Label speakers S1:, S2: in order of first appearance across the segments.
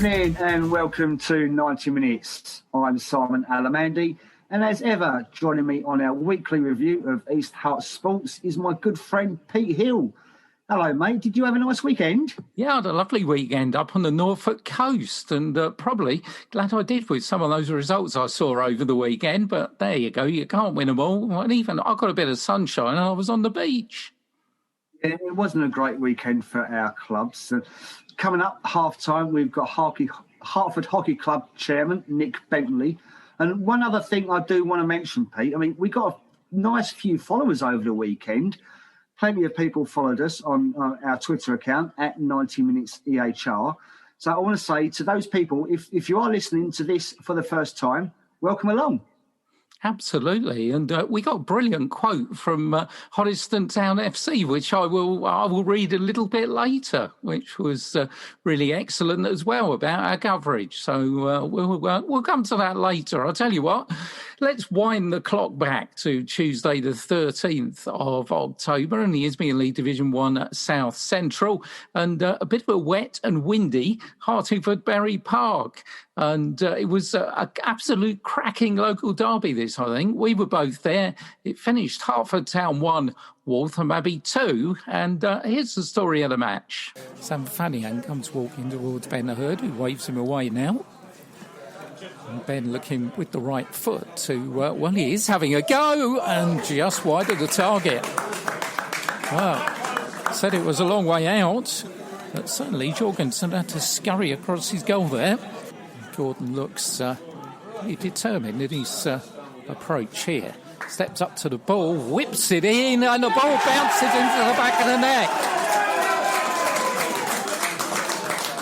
S1: evening and welcome to 90 Minutes. I'm Simon Alamandi, and as ever, joining me on our weekly review of East Hart Sports is my good friend Pete Hill. Hello, mate. Did you have a nice weekend?
S2: Yeah, I had a lovely weekend up on the Norfolk coast, and probably glad I did with some of those results I saw over the weekend. But there you go, you can't win them all. And even I got a bit of sunshine and I was on the beach.
S1: Yeah, it wasn't a great weekend for our clubs. Coming up half-time, we've got Hertford Hockey Club chairman Nik Bentley. And one other thing I do want to mention, Pete, I mean, we got a nice few followers over the weekend. Plenty of people followed us on our Twitter account at 90MinutesEHR. So I want to say to those people, if you are listening to this for the first time, welcome along.
S2: Absolutely, and we got a brilliant quote from Hoddesdon Town FC, which I will read a little bit later, which was really excellent as well about our coverage. So we'll come to that later. I'll tell you what, let's wind the clock back to Tuesday the 13th of October in the Isthmian League Division 1 South Central, and a bit of a wet and windy Hartingford Berry Park. And it was an absolute cracking local derby, this, I think. We were both there. It finished Hertford Town 1, Waltham Abbey 2. And here's the story of the match. Sam Fannian comes walking towards Ben Hurd, who waves him away now. And Ben looking with the right foot to, he is having a go and just wide of the target. Well, said it was a long way out, but certainly Jorgensen had to scurry across his goal there. Gordon looks determined in his approach here. Steps up to the ball, whips it in, and the ball bounces into the back of the net.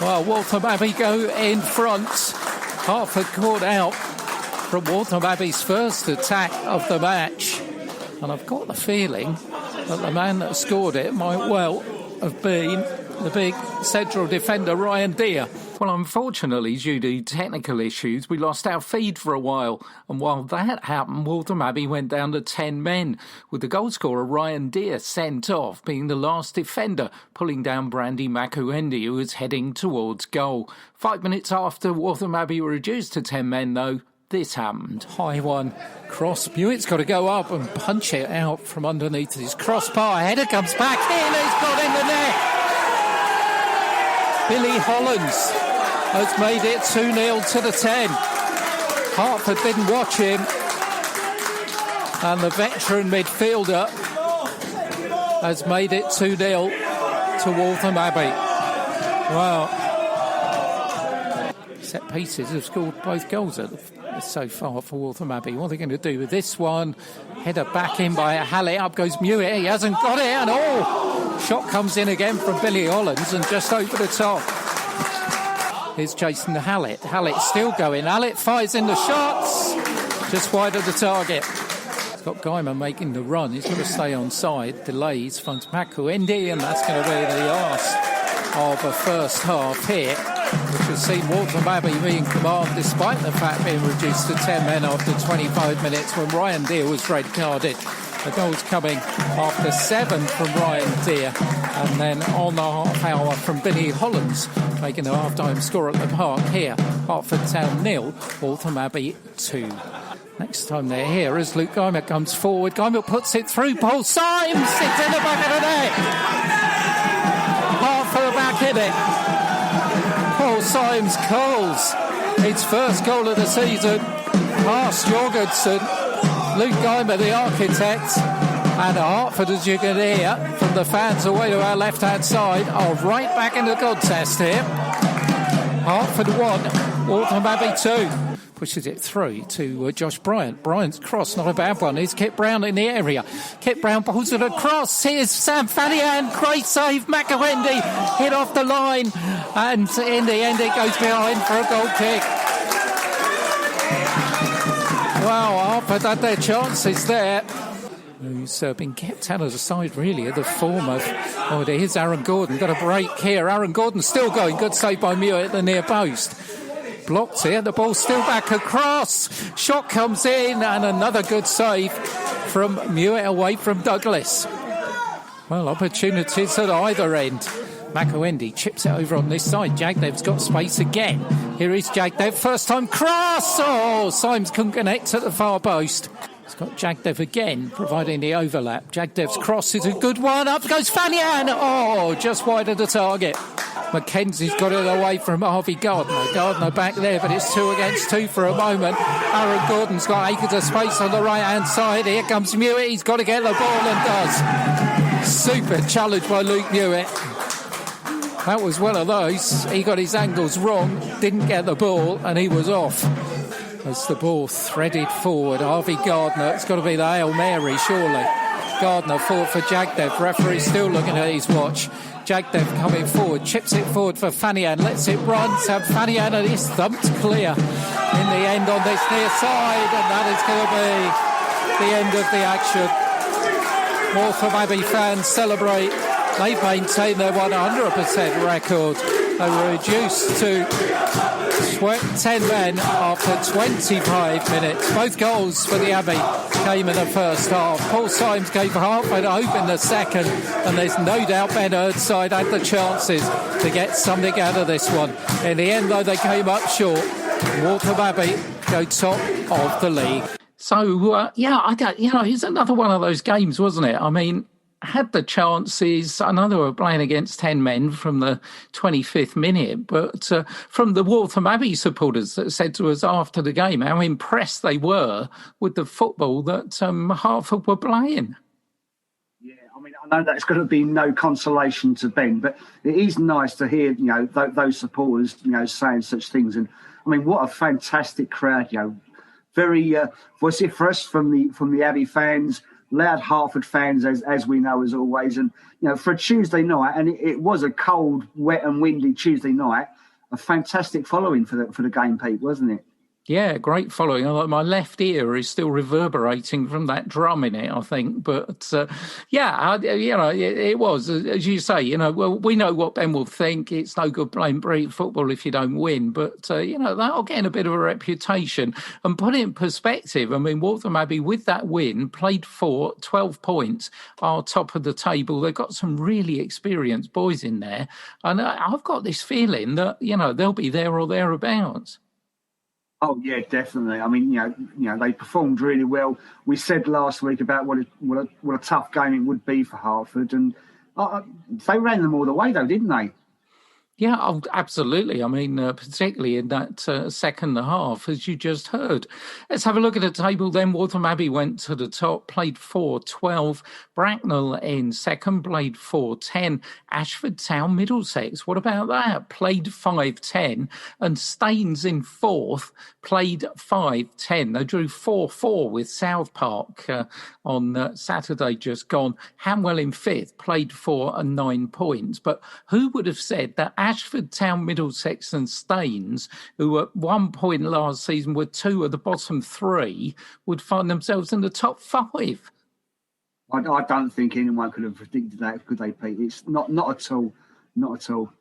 S2: Well, Waltham Abbey go in front. Hertford caught out from Waltham Abbey's first attack of the match. And I've got the feeling that the man that scored it might well have been the big central defender, Ryan Deere. Well, unfortunately, due to technical issues, we lost our feed for a while. And while that happened, Waltham Abbey went down to 10 men, with the goalscorer Ryan Deere sent off, being the last defender, pulling down Brandy Makuendi, who was heading towards goal. 5 minutes after Waltham Abbey were reduced to 10 men, though, this happened. High one, cross. Hewitt's got to go up and punch it out from underneath his crossbar. Header comes back in, it's got in the net. Billy Hollands has made it 2-0 to the 10. Hertford didn't watch him. And the veteran midfielder has made it 2-0 to Waltham Abbey. Well, set pieces have scored both goals so far for Waltham Abbey. What are they going to do with this one? Header back in by Hallett. Up goes Hewitt. He hasn't got it at all. Shot comes in again from Billy Hollands and just over the top. Here's Jason Hallett. Hallett still going. Hallett fires in the shots. Just wide of the target. He's got Guyman making the run. He's got to stay on side. Delays finds Makuendi, and that's going to be the last of a first half here, which has seen Waltham Abbey be in command despite the fact being reduced to 10 men after 25 minutes when Ryan Deere was red carded. The goal's coming after 7 from Ryan Deere, and then on the half hour from Billy Hollands, making the half-time score at the park here. Hertford Town 0, Waltham Abbey 2. Next time they're here as Luke Guymer comes forward. Guymer puts it through. Paul Symes, it's in the back of the net. Hertford back in it. Paul Symes curls its first goal of the season past Jorgensen. Luke Guymer, the architect, and Hertford, as you can hear from the fans away to our left-hand side, are right back in the contest here. Hertford 1, Waltham Abbey 2. Pushes it through to Josh Bryant. Bryant's cross, not a bad one. Here's Kit Brown in the area. Kit Brown pulls it across. Here's Sam Fannian. Great save. Makuendi hit off the line. And in the end, it goes behind for a goal kick. Wow, Hertford had their chances there. Who's been kept out of the side, really, of the form of... Oh, here's Aaron Gordon. Got a break here. Aaron Gordon still going. Good save by Muir at the near post. Blocked here. The ball's still back across. Shot comes in, and another good save from Muir away from Douglas. Well, opportunities at either end. Makoendi chips it over on this side. Jagdev's got space again. Here is Jagdev, first time cross. Oh, Symes couldn't connect at the far post. It's got Jagdev again, providing the overlap. Jagdev's cross is a good one. Up goes Fanian. Oh, just wide of the target. Mackenzie's got it away from Harvey Gardner. Gardner back there, but it's 2 against 2 for a moment. Aaron Gordon's got acres of space on the right-hand side. Here comes Mewett. He's got to get the ball and does. Super challenge by Luke Mewett. That was one of those. He got his angles wrong, didn't get the ball, and he was off. As the ball threaded forward, Harvey Gardner, it's got to be the Hail Mary, surely. Gardner fought for Jagdev. Referee still looking at his watch. Jagdev coming forward, chips it forward for Fanian, lets it run. So Fanian and he's thumped clear in the end on this near side, and that is going to be the end of the action. Waltham Abbey fans celebrate. They've maintained their 100% record. They were reduced to 10 men after 25 minutes. Both goals for the Abbey came in the first half. Paul Symes gave Hertford hope in the second, and there's no doubt Ben Erdside had the chances to get something out of this one. In the end, though, they came up short. Waltham Abbey go top of the league. So, it's another one of those games, wasn't it? I mean, had the chances. I know they were playing against 10 men from the 25th minute, but from the Waltham Abbey supporters that said to us after the game how impressed they were with the football that Hertford were playing.
S1: Yeah, I mean, I know that's going to be no consolation to Ben, but it is nice to hear, those supporters, saying such things. And I mean, what a fantastic crowd, very vociferous from the Abbey fans. Loud Hertford fans, as we know, as always. And, for a Tuesday night, and it was a cold, wet and windy Tuesday night, a fantastic following for the game, Pete, wasn't it?
S2: Yeah, great following. My left ear is still reverberating from that drum in it, I think. But, it was, as you say, well, we know what Ben will think. It's no good playing brilliant football if you don't win. But, that'll get a bit of a reputation. And put it in perspective, I mean, Waltham Abbey, with that win, played for 12 points, are top of the table. They've got some really experienced boys in there. And I've got this feeling that, they'll be there or thereabouts.
S1: Oh yeah, definitely. I mean, they performed really well. We said last week about what a tough game it would be for Hertford, and they ran them all the way, though, didn't they?
S2: Yeah, absolutely. I mean, particularly in that second half, as you just heard. Let's have a look at the table then. Waltham Abbey went to the top, played 4-12. Bracknell in second, played 4-10. Ashford Town, Middlesex, what about that? Played 5-10. And Staines in fourth, played 5-10. They drew 4-4 with South Park on Saturday just gone. Hanwell in fifth, played 4 and 9 points. But who would have said that Ashford Town, Middlesex and Staines, who at one point last season were two of the bottom three, would find themselves in the top 5?
S1: I don't think anyone could have predicted that, could they, Pete? It's not at all. Not at all.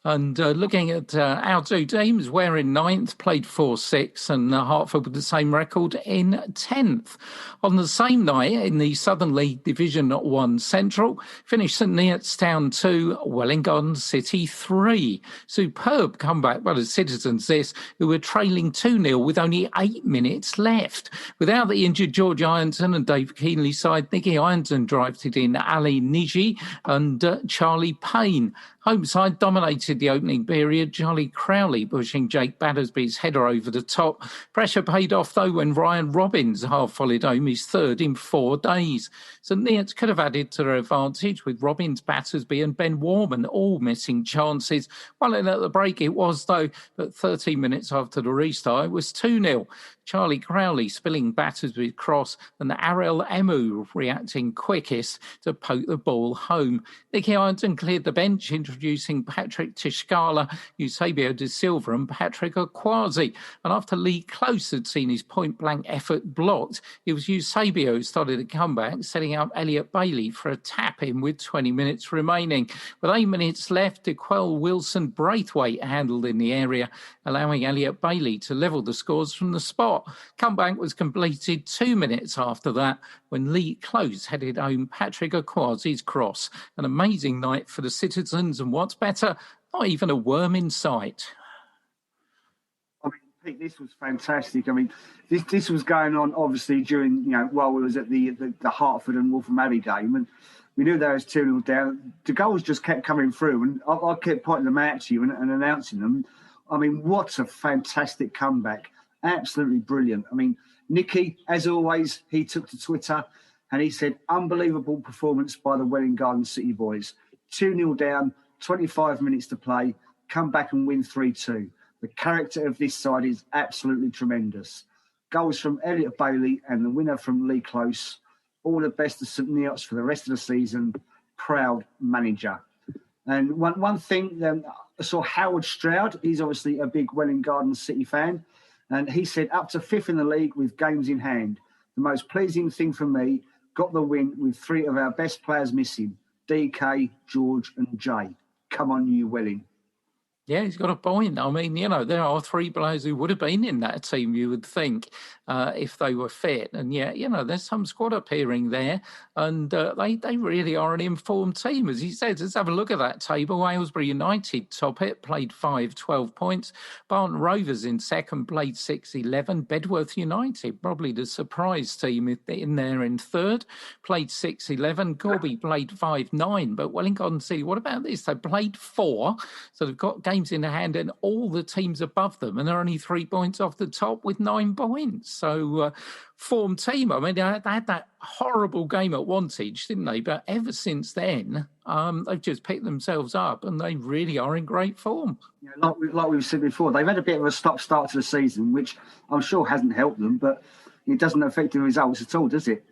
S2: And looking at our two teams, we're in 9th, played 4-6, and Hertford with the same record in 10th. On the same night, in the Southern League Division 1 Central, finished St Neots Town 2, Welwyn Garden City 3. Superb comeback by the Citizens, this, who were trailing 2-0 with only 8 minutes left. Without the injured George Ironton and Dave Keenley side, Nicky Ironton drafted in Ali Niji and Charlie Payne. Home side dominated the opening period, Charlie Crowley pushing Jake Battersby's header over the top. Pressure paid off, though, when Ryan Robbins half-volleyed home his third in 4 days. St Neots could have added to their advantage with Robbins, Battersby and Ben Warman all missing chances. Well, in at the break it was, though, but 13 minutes after the restart it was 2-0. Charlie Crowley spilling Battersby's cross and Ariel Emu reacting quickest to poke the ball home. Nicky Ironton cleared the bench, introducing Patrick Tishkala, Eusebio de Silva and Patrick Okwasi. And after Lee Close had seen his point-blank effort blocked, it was Eusebio who started a comeback, setting up Elliot Bailey for a tap-in with 20 minutes remaining. With 8 minutes left, DeQuell, Wilson, Braithwaite handled in the area, allowing Elliot Bailey to level the scores from the spot. spot. Comeback was completed 2 minutes after that when Lee Close headed home Patrick Akwazi's cross. An amazing night for the citizens, and what's better, not even a worm in sight.
S1: I mean, Pete, this was fantastic. I mean, this was going on obviously during, while we was at the Hertford and Waltham Abbey game, and we knew there was 2-0 down. The goals just kept coming through, and I kept pointing them out to you and announcing them. I mean, what a fantastic comeback. Absolutely brilliant. I mean, Nicky, as always, he took to Twitter and he said, unbelievable performance by the Welwyn Garden City boys. 2-0 down, 25 minutes to play, come back and win 3-2. The character of this side is absolutely tremendous. Goals from Elliot Bailey and the winner from Lee Close. All the best to St Neots for the rest of the season. Proud manager. And one thing, I saw Howard Stroud. He's obviously a big Welwyn Garden City fan. And he said, up to 5th in the league with games in hand. The most pleasing thing for me, got the win with 3 of our best players missing. DK, George and Jay. Come on, you Welwyn.
S2: Yeah, he's got a point. I mean, there are 3 players who would have been in that team, you would think, if they were fit. And there's some squad appearing there, and they really are an informed team. As he said, let's have a look at that table. Aylesbury United top it, played 5, 12 points. Barton Rovers in second, played 6, 11. Bedworth United, probably the surprise team in there in third, played 6, 11. Corby played 5, 9. But Welwyn Garden City, what about this? They played 4, so they've got games in the hand and all the teams above them, and they're only 3 points off the top with 9 points. So formed team. I mean, they had that horrible game at Wantage, didn't they? But ever since then, they've just picked themselves up, and they really are in great form.
S1: Yeah, like we've said before, they've had a bit of a stop-start to the season, which I'm sure hasn't helped them, but it doesn't affect the results at all, does it?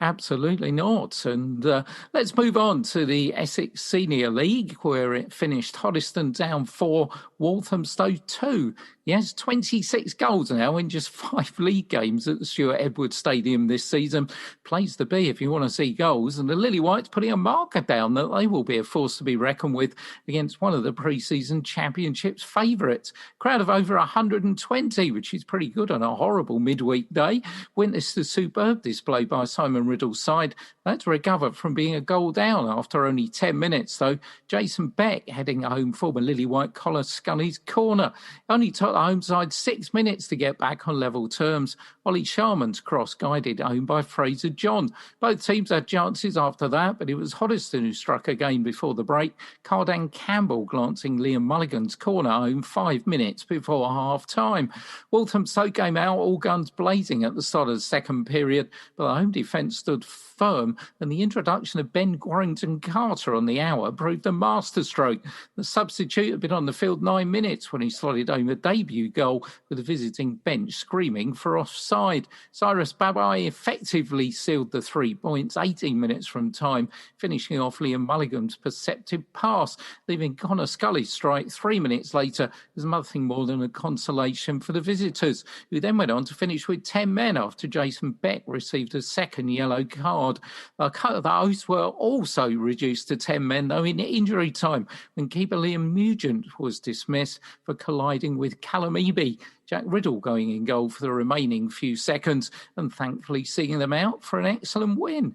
S2: Absolutely not. And let's move on to the Essex Senior League, where it finished Hoddesdon down 4, Walthamstow 2. Yes, 26 goals now in just 5 league games at the Stuart Edwards Stadium this season. Place to be if you want to see goals. And the Lily Whites putting a marker down that they will be a force to be reckoned with against one of the pre-season championship's favourites. Crowd of over 120, which is pretty good on a horrible midweek day. Witnessed the superb display by Simon Riddle's side. That's recovered from being a goal down after only 10 minutes, though. Jason Beck heading home former Lily White collar Scully's corner. Only took the home side 6 minutes to get back on level terms. Ollie Sharman's cross guided home by Fraser John. Both teams had chances after that, but it was Hoddesdon who struck again before the break. Cardan Campbell glancing Liam Mulligan's corner home 5 minutes before half-time. Walthamstow came out all guns blazing at the start of the second period, but the home defence stood firm, and the introduction of Ben Warrington-Carter on the hour proved a masterstroke. The substitute had been on the field 9 minutes when he slotted home a debut goal with the visiting bench screaming for offside. Cyrus Babai effectively sealed the 3 points 18 minutes from time, finishing off Liam Mulligan's perceptive pass, leaving Connor Scully's strike 3 minutes later as nothing more than a consolation for the visitors, who then went on to finish with 10 men after Jason Beck received a second yellow card. The hosts were also reduced to 10 men, though, in injury time when keeper Liam Nugent was dismissed for colliding with Callum Eby. Jack Riddle going in goal for the remaining few seconds and thankfully seeing them out for an excellent win.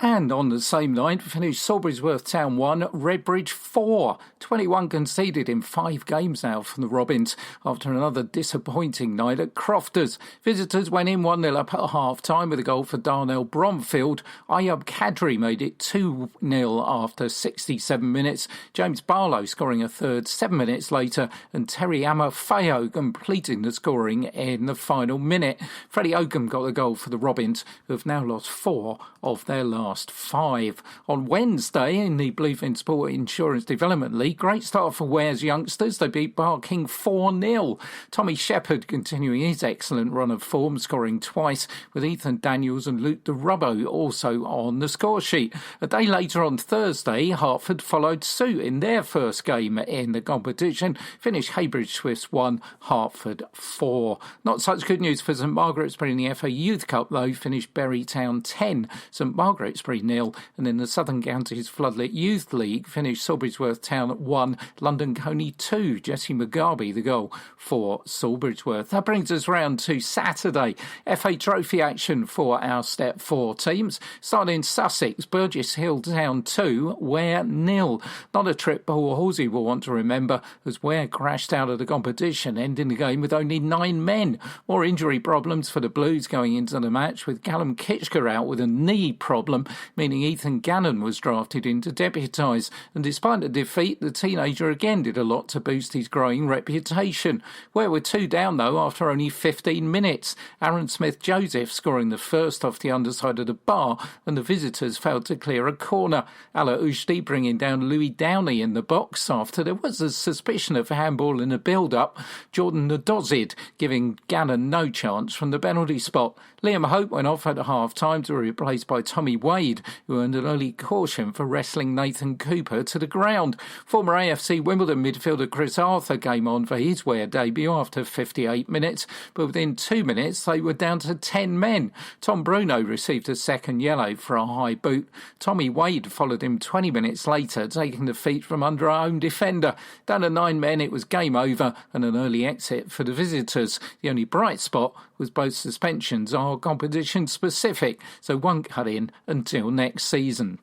S2: And on the same night, finished Salisbury Town 1, Redbridge 4. 21 conceded in 5 games now from the Robins after another disappointing night at Crofters. Visitors went in 1-0 up at half-time with a goal for Darnell Bromfield. Ayub Kadri made it 2-0 after 67 minutes. James Barlow scoring a third 7 minutes later, and Terry Amafeo completing the scoring in the final minute. Freddie Oakham got the goal for the Robins, who have now lost 4 of their last 5. On Wednesday, in the Bluefin Sport Insurance Development League, great start for Ware's youngsters. They beat Barking 4-0. Tommy Shepherd continuing his excellent run of form, scoring twice, with Ethan Daniels and Luke de Rubbo also on the score sheet. A day later on Thursday, Hertford followed suit in their first game in the competition, finished Heybridge Swifts 1, Hertford 4. Not such good news for St Margaret's in the FA Youth Cup, though, finished Bury Town 10. St Margaret's Shrewsbury 0. And in the Southern Counties Floodlit Youth League, finished Sawbridgeworth Town at 1, London Coney 2. Jesse Mugabe the goal for Sawbridgeworth. That brings us round to Saturday. FA Trophy action for our Step 4 teams. Starting in Sussex, Burgess Hill Town 2, Ware 0. Not a trip Paul Halsey will want to remember, as Ware crashed out of the competition, ending the game with only 9 men. More injury problems for the Blues going into the match, with Callum Kitchker out with a knee problem, meaning Ethan Gannon was drafted in to deputise. And despite the defeat, the teenager again did a lot to boost his growing reputation. Where we're 2 down, though, after only 15 minutes. Aaron Smith-Joseph scoring the first off the underside of the bar, and the visitors failed to clear a corner. Ala Ushti bringing down Louis Downey in the box after there was a suspicion of handball in the build-up. Jordan Nadozid giving Gannon no chance from the penalty spot. Liam Hope went off at half-time to be replaced by Tommy Wade, who earned an early caution for wrestling Nathan Cooper to the ground. Former AFC Wimbledon midfielder Chris Arthur came on for his Ware debut after 58 minutes, but within 2 minutes they were down to 10 men. Tom Bruno received a second yellow for a high boot. Tommy Wade followed him 20 minutes later, taking the feet from under our own defender. Down to 9 men, it was game over and an early exit for the visitors. The only bright spot was both suspensions are competition specific, so won't cut in until next season.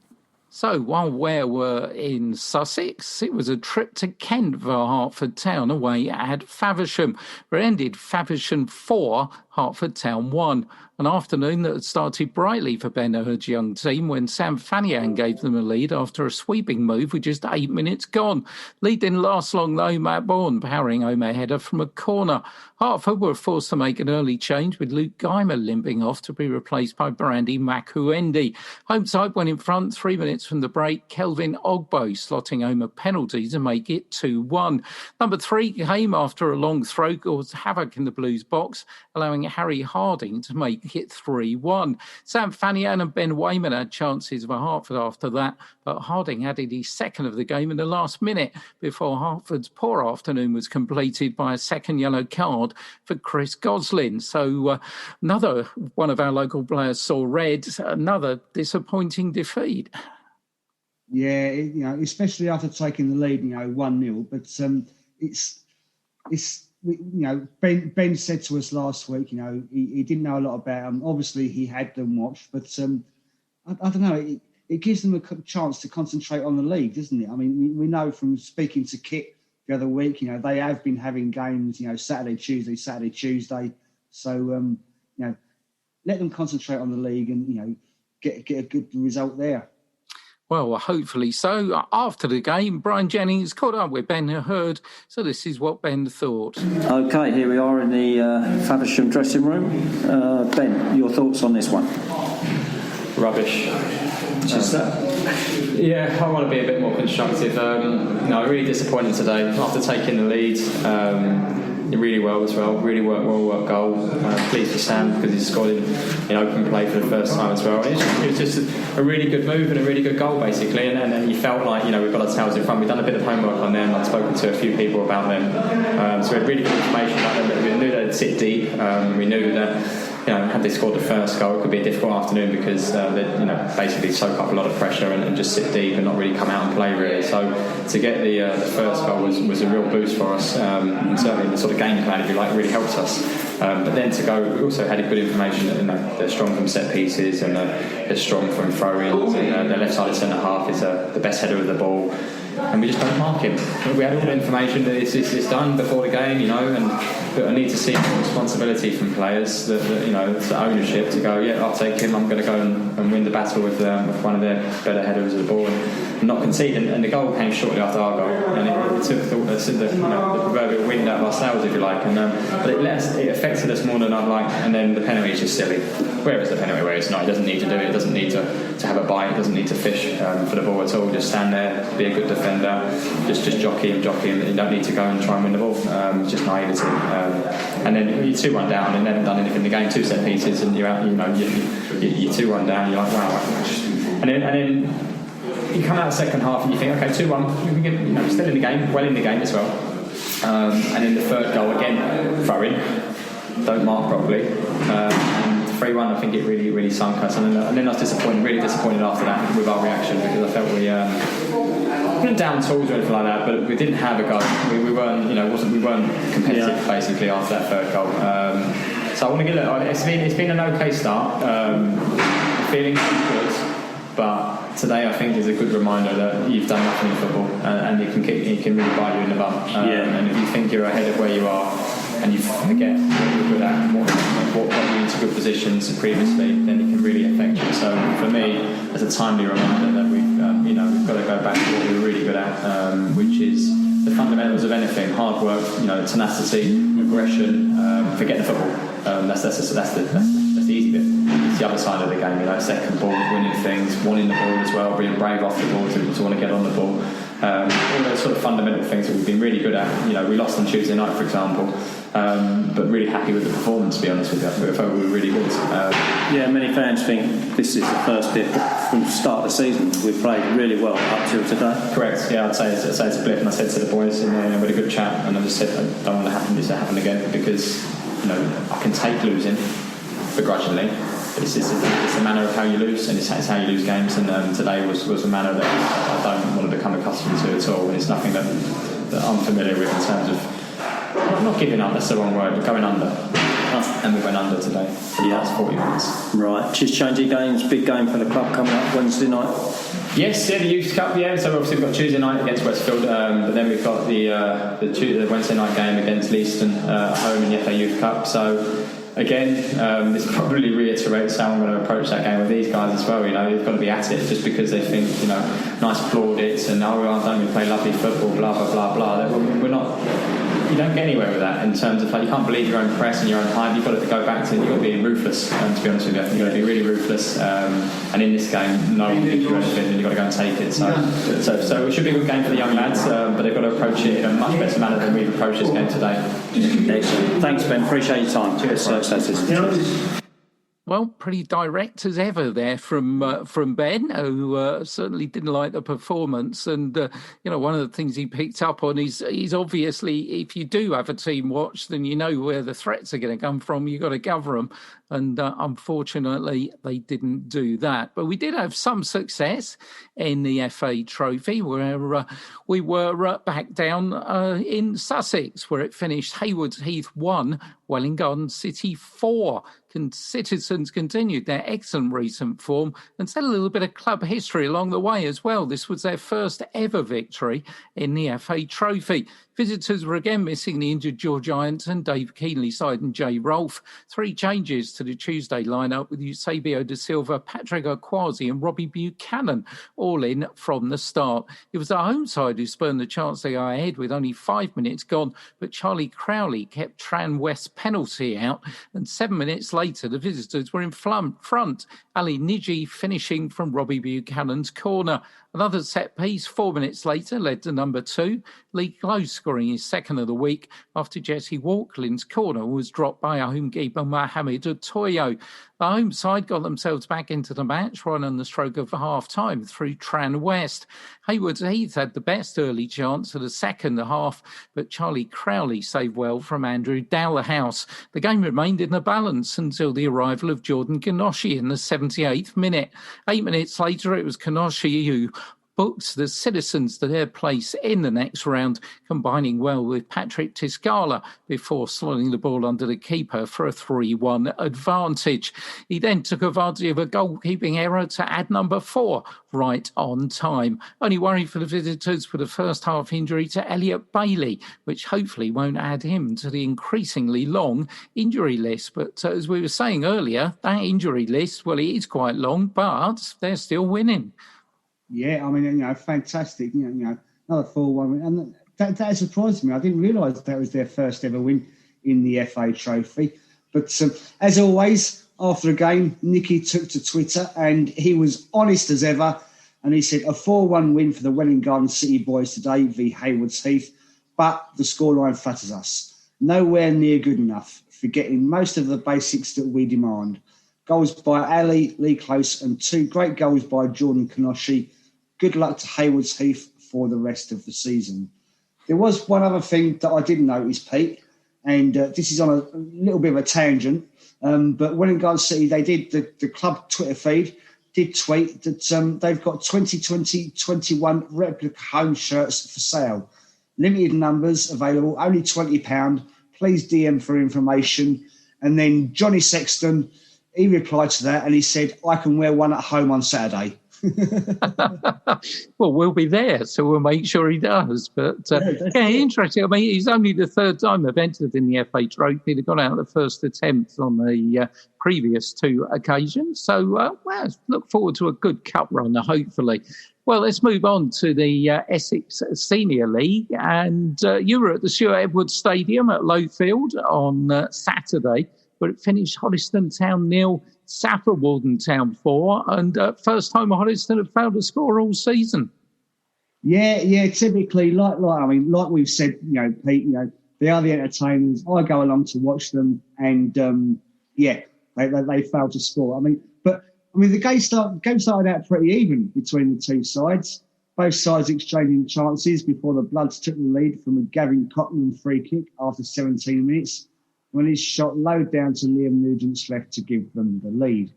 S2: So while Ware were in Sussex, it was a trip to Kent for Hertford Town away at Faversham, where it ended Faversham 4, Hertford Town 1. An afternoon that had started brightly for Ben Hurd's young team when Sam Fanian gave them a lead after a sweeping move with just 8 minutes gone. Lead didn't last long though, Matt Bourne powering home a header from a corner. Hertford were forced to make an early change with Luke Geimer limping off to be replaced by Brandy Makuendi. Home side went in front 3 minutes from the break. Kelvin Ogbo slotting home a penalty to make it 2-1. Number 3 came after a long throw, caused havoc in the Blues box, allowing Harry Harding to make it 3-1. Sam Fanian and Ben Wayman had chances for Hertford after that, but Harding added his second of the game in the last minute before Hertford's poor afternoon was completed by a second yellow card for Chris Goslin. So another one of our local players saw red, another disappointing defeat.
S1: Yeah, especially after taking the lead, 1-0. But it's Ben said to us last week, he didn't know a lot about them. Obviously, he had them watched, but I don't know. It gives them a chance to concentrate on the league, doesn't it? I mean, we know from speaking to Kit the other week, they have been having games, Saturday, Tuesday. So, let them concentrate on the league and, get a good result there.
S2: Well, hopefully so. After the game, Brian Jennings caught up with Ben Hurd, so this is what Ben thought.
S3: OK, here we are in the Faversham dressing room. Ben, your thoughts on this one?
S4: Rubbish.
S3: Just that?
S4: Yeah, I want to be a bit more constructive. Really disappointed today after taking the lead. Really well as well. Really well-worked goal. Pleased for Sam because he scored in open play for the first time as well. It was just a really good move and a really good goal basically. And then you felt like we've got our tails in front. We've done a bit of homework on them. I've spoken to a few people about them. So we had really good information about them. We knew they'd sit deep. We knew that. Had they scored the first goal, it could be a difficult afternoon because they basically soak up a lot of pressure and just sit deep and not really come out and play really. So to get the first goal was a real boost for us. And certainly the sort of game plan, if you like, really helps us. But then to go, we also had good information that they're strong from set pieces and they're strong from throw-ins. And their left side of centre half is the best header of the ball. And we just don't mark him. We had all the information that it's done before the game, but I need to see more responsibility from players, that it's the ownership to go, I'll take him, I'm going to go and win the battle with one of their better headers of the ball and not concede. And the goal came shortly after our goal, and it took the proverbial wind out of our sails, if you like. But it affected us more than I'd like. And then the penalty is just silly. Where is the penalty? Where it's not. It doesn't need to do it. It doesn't need to have a bite. It doesn't need to fish for the ball at all. Just stand there, be a good defender. Just jockey him. You don't need to go and try and win the ball. Just naivety. And then you're 2-1 down and never done anything in the game. 2 set pieces and you're out. You're 2-1 down. You're like, wow. And then you come out the second half and you think, okay, 2-1. We can get still in the game, well in the game as well. And then the third goal again, throw in. Don't mark properly. And 3-1, I think it really sunk us. And then I was really disappointed after that with our reaction, because I felt we weren't down tools or anything like that, but we didn't have a goal. We weren't, we weren't competitive basically after that third goal. So I want to give it. It's been an okay start. Feeling good, but today I think is a good reminder that you've done nothing in football, and it can really bite you in the bum. And if you think you're ahead of where you are, and you forget what you're good at, what got you into good positions previously, then it can really affect you. So for me, as a timely reminder that we've got to go back to what we were really good at, which is the fundamentals of anything: hard work, tenacity, aggression. Forget the football. That's the easy bit. It's the other side of the game. Second ball, winning things, wanting the ball as well, being brave off the ball to want to get on the ball. All those sort of fundamental things that we've been really good at. We lost on Tuesday night, for example, but really happy with the performance, to be honest with you. I thought we were really good.
S3: Many fans think this is the first dip from the start of the season. We've played really well up till today.
S4: Correct, I'd say it's a blip, and I said to the boys in there, we had a good chat, and I just said I don't want this to happen again, because I can take losing begrudgingly, but it's a manner of how you lose, and it's how you lose games, and today was a manner that I don't want to become accustomed to at all, and it's nothing that I'm familiar with in terms of not giving up, that's the wrong word, but going under. And we went under today for the last 40 minutes.
S3: Right, just changing games, big game for the club coming up Wednesday night.
S4: Yes, the Youth Cup, so obviously we've got Tuesday night against Westfield, but then we've got the Wednesday night game against Leiston at home in the FA Youth Cup. So again, this probably reiterates how I'm going to approach that game with these guys as well. They've got to be at it, just because they think nice plaudits and don't we play lovely football, blah blah blah blah. We're not. You don't get anywhere with that in terms of you can't believe your own press and your own hype. You've got to go back to you've got to be ruthless. To be honest with you, you've got to be really ruthless. And in this game, no one gives you anything, and you've got to go and take it. So it should be a good game for the young lads, but they've got to approach it in a much better manner than we've approached this game today.
S3: Excellent. Thanks, Ben. Appreciate your time. Cheers.
S2: Well, pretty direct as ever there from Ben, who certainly didn't like the performance. And, one of the things he picked up on is obviously, if you do have a team watch, then you know where the threats are going to come from. You've got to cover them. And unfortunately, they didn't do that. But we did have some success in the FA Trophy, where we were back down in Sussex, where it finished Haywards Heath 1, Welwyn Garden City 4. Citizens continued their excellent recent form and set a little bit of club history along the way as well. This was their first ever victory in the FA Trophy. Visitors were again missing the injured George Ironton, Dave Keenley side and Jay Rolfe. 3 changes to the Tuesday lineup with Eusebio da Silva, Patrick Okwasi and Robbie Buchanan all in from the start. It was our home side who spurned the chance to go ahead with only 5 minutes gone, but Charlie Crowley kept Tran West's penalty out, and 7 minutes later the visitors were in front. Ali Niji finishing from Robbie Buchanan's corner. Another set piece 4 minutes later led to number 2. Lee Close scoring his second of the week after Jesse Walklin's corner was dropped by our home keeper Mohamed Otoyo. The home side got themselves back into the match right on the stroke of half-time through Tran West. Haywards Heath had the best early chance of the second half, but Charlie Crowley saved well from Andrew Dowlerhouse. The game remained in the balance until the arrival of Jordan Kanoshi in the 78th minute. 8 minutes later, it was Kanoshi who booked the Citizens to their place in the next round, combining well with Patrick Tiscala before slotting the ball under the keeper for a 3-1 advantage. He then took advantage of a goalkeeping error to add number 4 right on time. Only worry for the visitors for the first half injury to Elliot Bailey, which hopefully won't add him to the increasingly long injury list. But as we were saying earlier, that injury list, well, it is quite long, but they're still winning.
S1: Yeah, I mean, fantastic. Another 4-1 win. And that surprised me. I didn't realise that was their first ever win in the FA Trophy. But as always, after a game, Nicky took to Twitter and he was honest as ever. And he said, a 4-1 win for the Welwyn Garden City boys today v Haywards Heath. But the scoreline flatters us. Nowhere near good enough, forgetting most of the basics that we demand. Goals by Ali, Lee Close and 2 great goals by Jordan Kanoshi. Good luck to Haywards Heath for the rest of the season. There was one other thing that I didn't notice, Pete. And this is on a little bit of a tangent, but Welwyn Garden City, they did, the club Twitter feed did tweet that they've got 2020-21 replica home shirts for sale. Limited numbers available, only £20. Please DM for information. And then Johnny Sexton, he replied to that and he said, I can wear one at home on Saturday.
S2: Well, we'll be there, so we'll make sure he does. But interesting. I mean, he's only the third time they've entered in the FA Trophy. They got out the first attempt on the previous two occasions. So, look forward to a good cup run, hopefully. Well, let's move on to the Essex Senior League. And you were at the Stuart Edwards Stadium at Lowfield on Saturday, but it finished Hoddesdon Town 0, Saffron Walden Town 4, and first time Hoddesdon have failed to score all season.
S1: Yeah. Typically, like we've said, Pete, they are the entertainers. I go along to watch them, and they failed to score. The game started out pretty even between the two sides. Both sides exchanging chances before the Bloods took the lead from a Gavin Cotton free kick after 17 minutes, when his shot low down to Liam Nugent's left to give them the lead.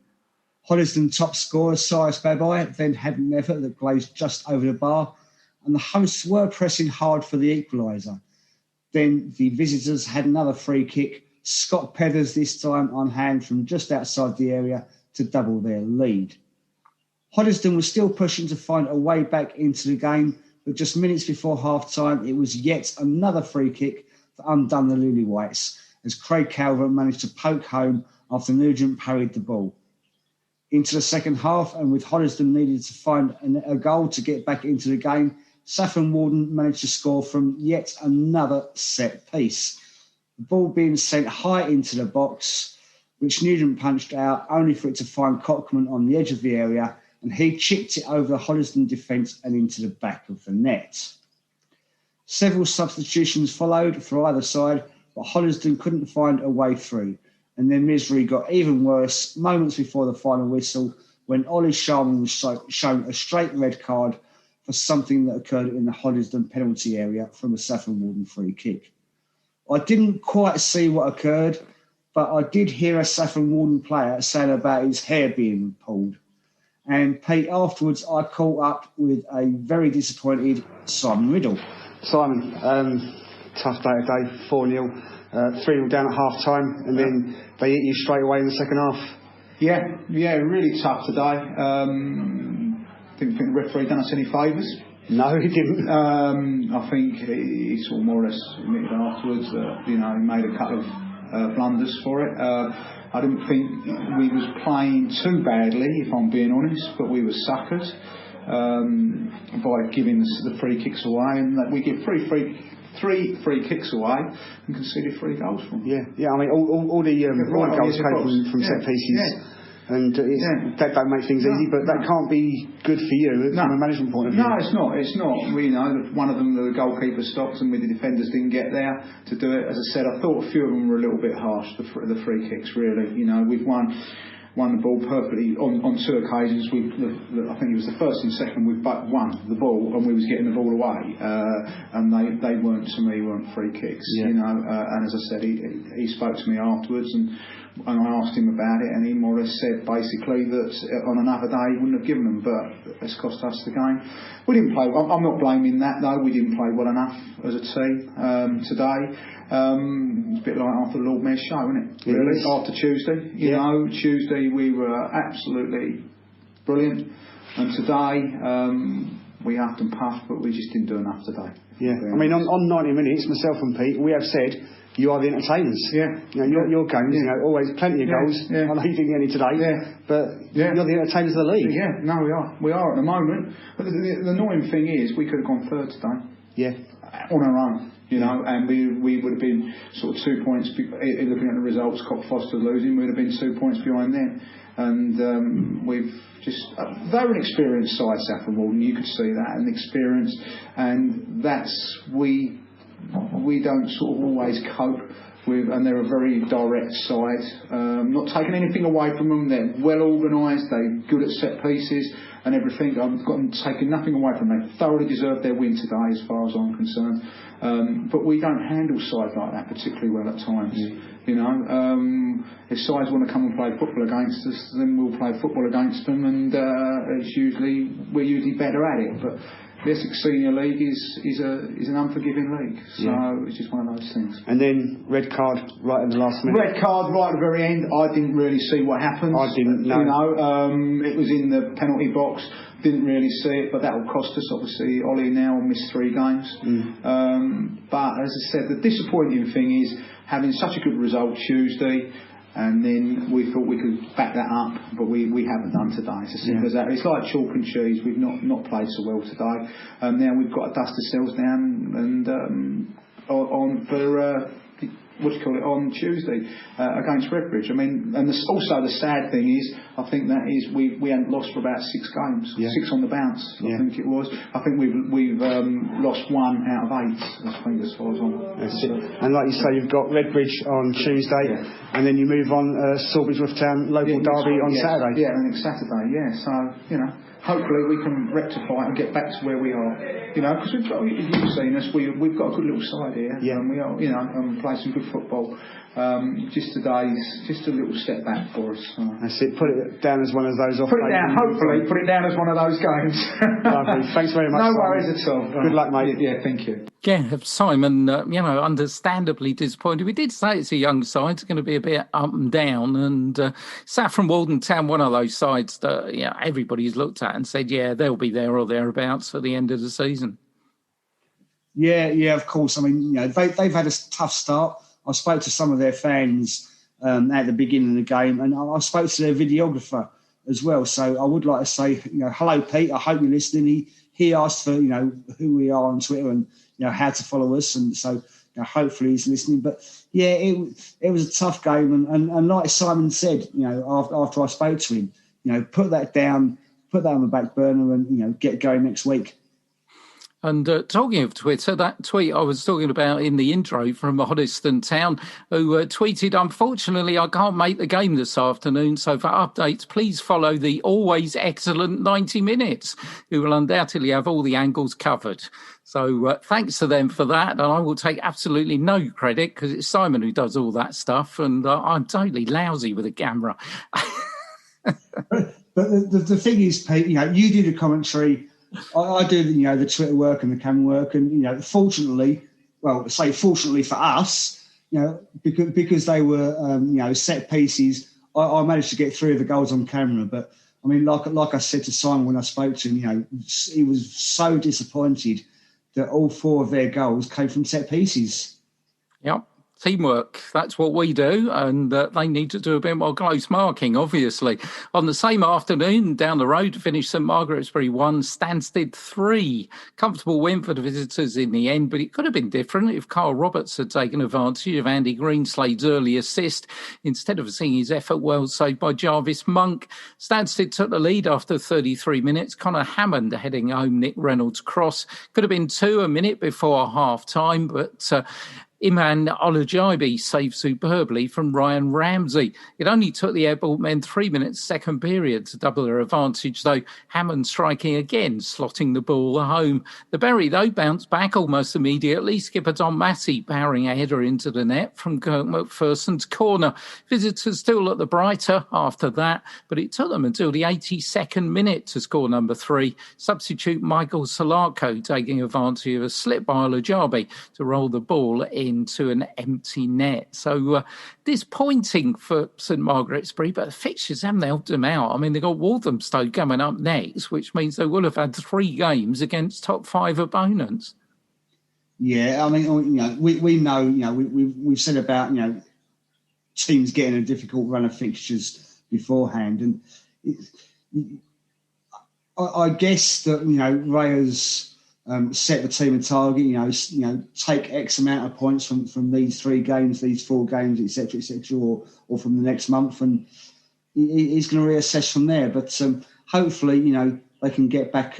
S1: Hoddesdon top scorer Cyrus Babai then had an effort that glazed just over the bar, and the hosts were pressing hard for the equaliser. Then the visitors had another free kick, Scott Pedders this time on hand from just outside the area to double their lead. Hoddesdon was still pushing to find a way back into the game, but just minutes before half-time, it was yet another free kick that undone the Lily Whites, as Craig Calvert managed to poke home after Nugent parried the ball. Into the second half, and with Hoddesdon needed to find a goal to get back into the game, Saffron Walden managed to score from yet another set piece. The ball being sent high into the box, which Nugent punched out, only for it to find Cockman on the edge of the area, and he chipped it over the Hoddesdon defence and into the back of the net. Several substitutions followed for either side, but Hoddesdon couldn't find a way through, and their misery got even worse moments before the final whistle, when Ollie Sharman was shown a straight red card for something that occurred in the Hoddesdon penalty area from a Saffron Walden free kick. I didn't quite see what occurred, but I did hear a Saffron Walden player saying about his hair being pulled. And Pete, afterwards, I caught up with a very disappointed Simon Riddle.
S5: Simon, tough day today, 4-0, 3-0 down at half-time, and then they hit you straight away in the second half.
S6: Yeah, really tough today. Didn't think the referee done us any favours.
S5: No, he didn't.
S6: I think he sort of more or less admitted afterwards that, he made a couple of blunders for it. I didn't think we was playing too badly, if I'm being honest, but we were suckered by giving the free kicks away, and that we give three free kicks away and conceded 3 goals from them. Yeah.
S5: I mean, all the goals came from set pieces. Yeah. And that don't make things easy, but that can't be good for you from a management point of view.
S6: No, it's not. We know that one of them, the goalkeeper stopped, and the defenders didn't get there to do it. As I said, I thought a few of them were a little bit harsh, the free kicks, really. We've won the ball perfectly on 2 occasions. I think it was the first and second, we've both won the ball, and we was getting the ball away, and they weren't, to me, weren't free kicks. And as I said, he spoke to me afterwards, and I asked him about it, and he more or less said basically that on another day he wouldn't have given them, but it's cost us the game. We didn't play. I'm not blaming that though. We didn't play well enough as a team today. It's a bit like after the Lord Mayor's show, isn't it? Really? After Tuesday, Tuesday we were absolutely brilliant, and today we huffed and puffed, but we just didn't do enough today.
S5: Yeah, I mean on 90 minutes, myself and Pete, we have said you are the entertainers. Yeah. Your games, always plenty of goals. Yeah. I know you didn't get any today, but you're the entertainers of the league.
S6: Yeah, no, we are. We are at the moment. But the annoying thing is, we could have gone third today. Yeah. On our own, and we would have been sort of 2 points, looking at the results, Cockfoster losing, we would have been 2 points behind them. And we've just, they're an experienced side, Saffron Walden, you could see that, an experience, and that's, we don't sort of always cope and they're a very direct side. Not taking anything away from them. They're well organised. They're good at set pieces and everything. I've taken nothing away from them. They thoroughly deserve their win today, as far as I'm concerned. But we don't handle sides like that particularly well at times. You know, if sides want to come and play football against us, then we'll play football against them, and we're usually better at it. But the Essex Senior League is an unforgiving league, so it's just one of those things.
S5: And then red card right in the last minute.
S6: Red card right at the very end. I didn't really see what happened.
S5: I didn't know.
S6: You know, it was in the penalty box. Didn't really see it, but that will cost us. Obviously, Ollie now will miss 3 games. But as I said, the disappointing thing is having such a good result Tuesday. And then we thought we could back that up, but we haven't done today. It's as simple as that. It's like chalk and cheese. We've not played so well today. Now we've got to dust ourselves down and on Tuesday against Redbridge. I mean, and also the sad thing is, I think that is we hadn't lost for about 6 games, 6 on the bounce. I think it was. I think we've lost 1 out of 8. I think as far as I'm.
S5: That's it. And like you say, you've got Redbridge on Tuesday, and then you move on Sawbridge Town local derby on Saturday.
S6: Yeah, and it's Saturday. Yeah, so you know. Hopefully we can rectify it and get back to where we are, you know, because if you've seen us, we've got a good little side here, and we are, you know, and play some good football. Just today's just a little step back for us.
S5: That's it. Put it down as one of those.
S6: Put it down. Hopefully, put it down as one of those games.
S5: Lovely. Thanks very much.
S6: No worries at all.
S5: Good luck, mate.
S6: Yeah, thank you.
S2: Yeah, Simon, understandably disappointed. We did say it's a young side. It's going to be a bit up and down. And Saffron Walden Town, one of those sides that everybody's looked at and said, they'll be there or thereabouts at the end of the season.
S1: Yeah, of course. I mean, they've had a tough start. I spoke to some of their fans at the beginning of the game, and I spoke to their videographer as well. So I would like to say, hello, Pete. I hope you're listening. He asked for, who we are on Twitter and, how to follow us. And so hopefully he's listening. But, it was a tough game. And like Simon said, after I spoke to him, put that on the back burner and, get going next week.
S2: And talking of Twitter, that tweet I was talking about in the intro from Hoddesdon Town, who tweeted, unfortunately, I can't make the game this afternoon, so for updates, please follow the always excellent 90 Minutes, who will undoubtedly have all the angles covered. So thanks to them for that, and I will take absolutely no credit, because it's Simon who does all that stuff, and I'm totally lousy with a camera.
S1: But the thing is, Pete, you do the commentary. I do, the Twitter work and the camera work, and fortunately for us, because they were set pieces, I managed to get 3 of the goals on camera. But I mean, like I said to Simon when I spoke to him, he was so disappointed that all 4 of their goals came from set pieces.
S2: Yep. Teamwork, that's what we do, and they need to do a bit more close marking, obviously. On the same afternoon, down the road, finished St Margaret's-Bury 1, Stansted 3. Comfortable win for the visitors in the end, but it could have been different if Carl Roberts had taken advantage of Andy Greenslade's early assist instead of seeing his effort well saved by Jarvis Monk. Stansted took the lead after 33 minutes. Connor Hammond heading home Nick Reynolds' cross. Could have been 2 a minute before half-time, but Iman Olajibi saved superbly from Ryan Ramsey. It only took the Airport men 3 minutes second period to double their advantage, though Hammond striking again, slotting the ball home. The Bury, though, bounced back almost immediately. Skipper Don Massey powering a header into the net from Kirk McPherson's corner. Visitors still looked the brighter after that, but it took them until the 82nd minute to score number 3. Substitute Michael Solarco taking advantage of a slip by Olajibi to roll the ball into an empty net. So disappointing for St Margaret's-Bury, but the fixtures haven't helped them out. I mean, they've got Walthamstow coming up next, which means they will have had 3 games against top 5 opponents.
S1: Yeah, I mean, we know, we've said about, teams getting a difficult run of fixtures beforehand. And I guess that, Rayers set the team a target, take X amount of points from these 3 games, these 4 games, etc., or from the next month, and he's going to reassess from there. But hopefully, they can get back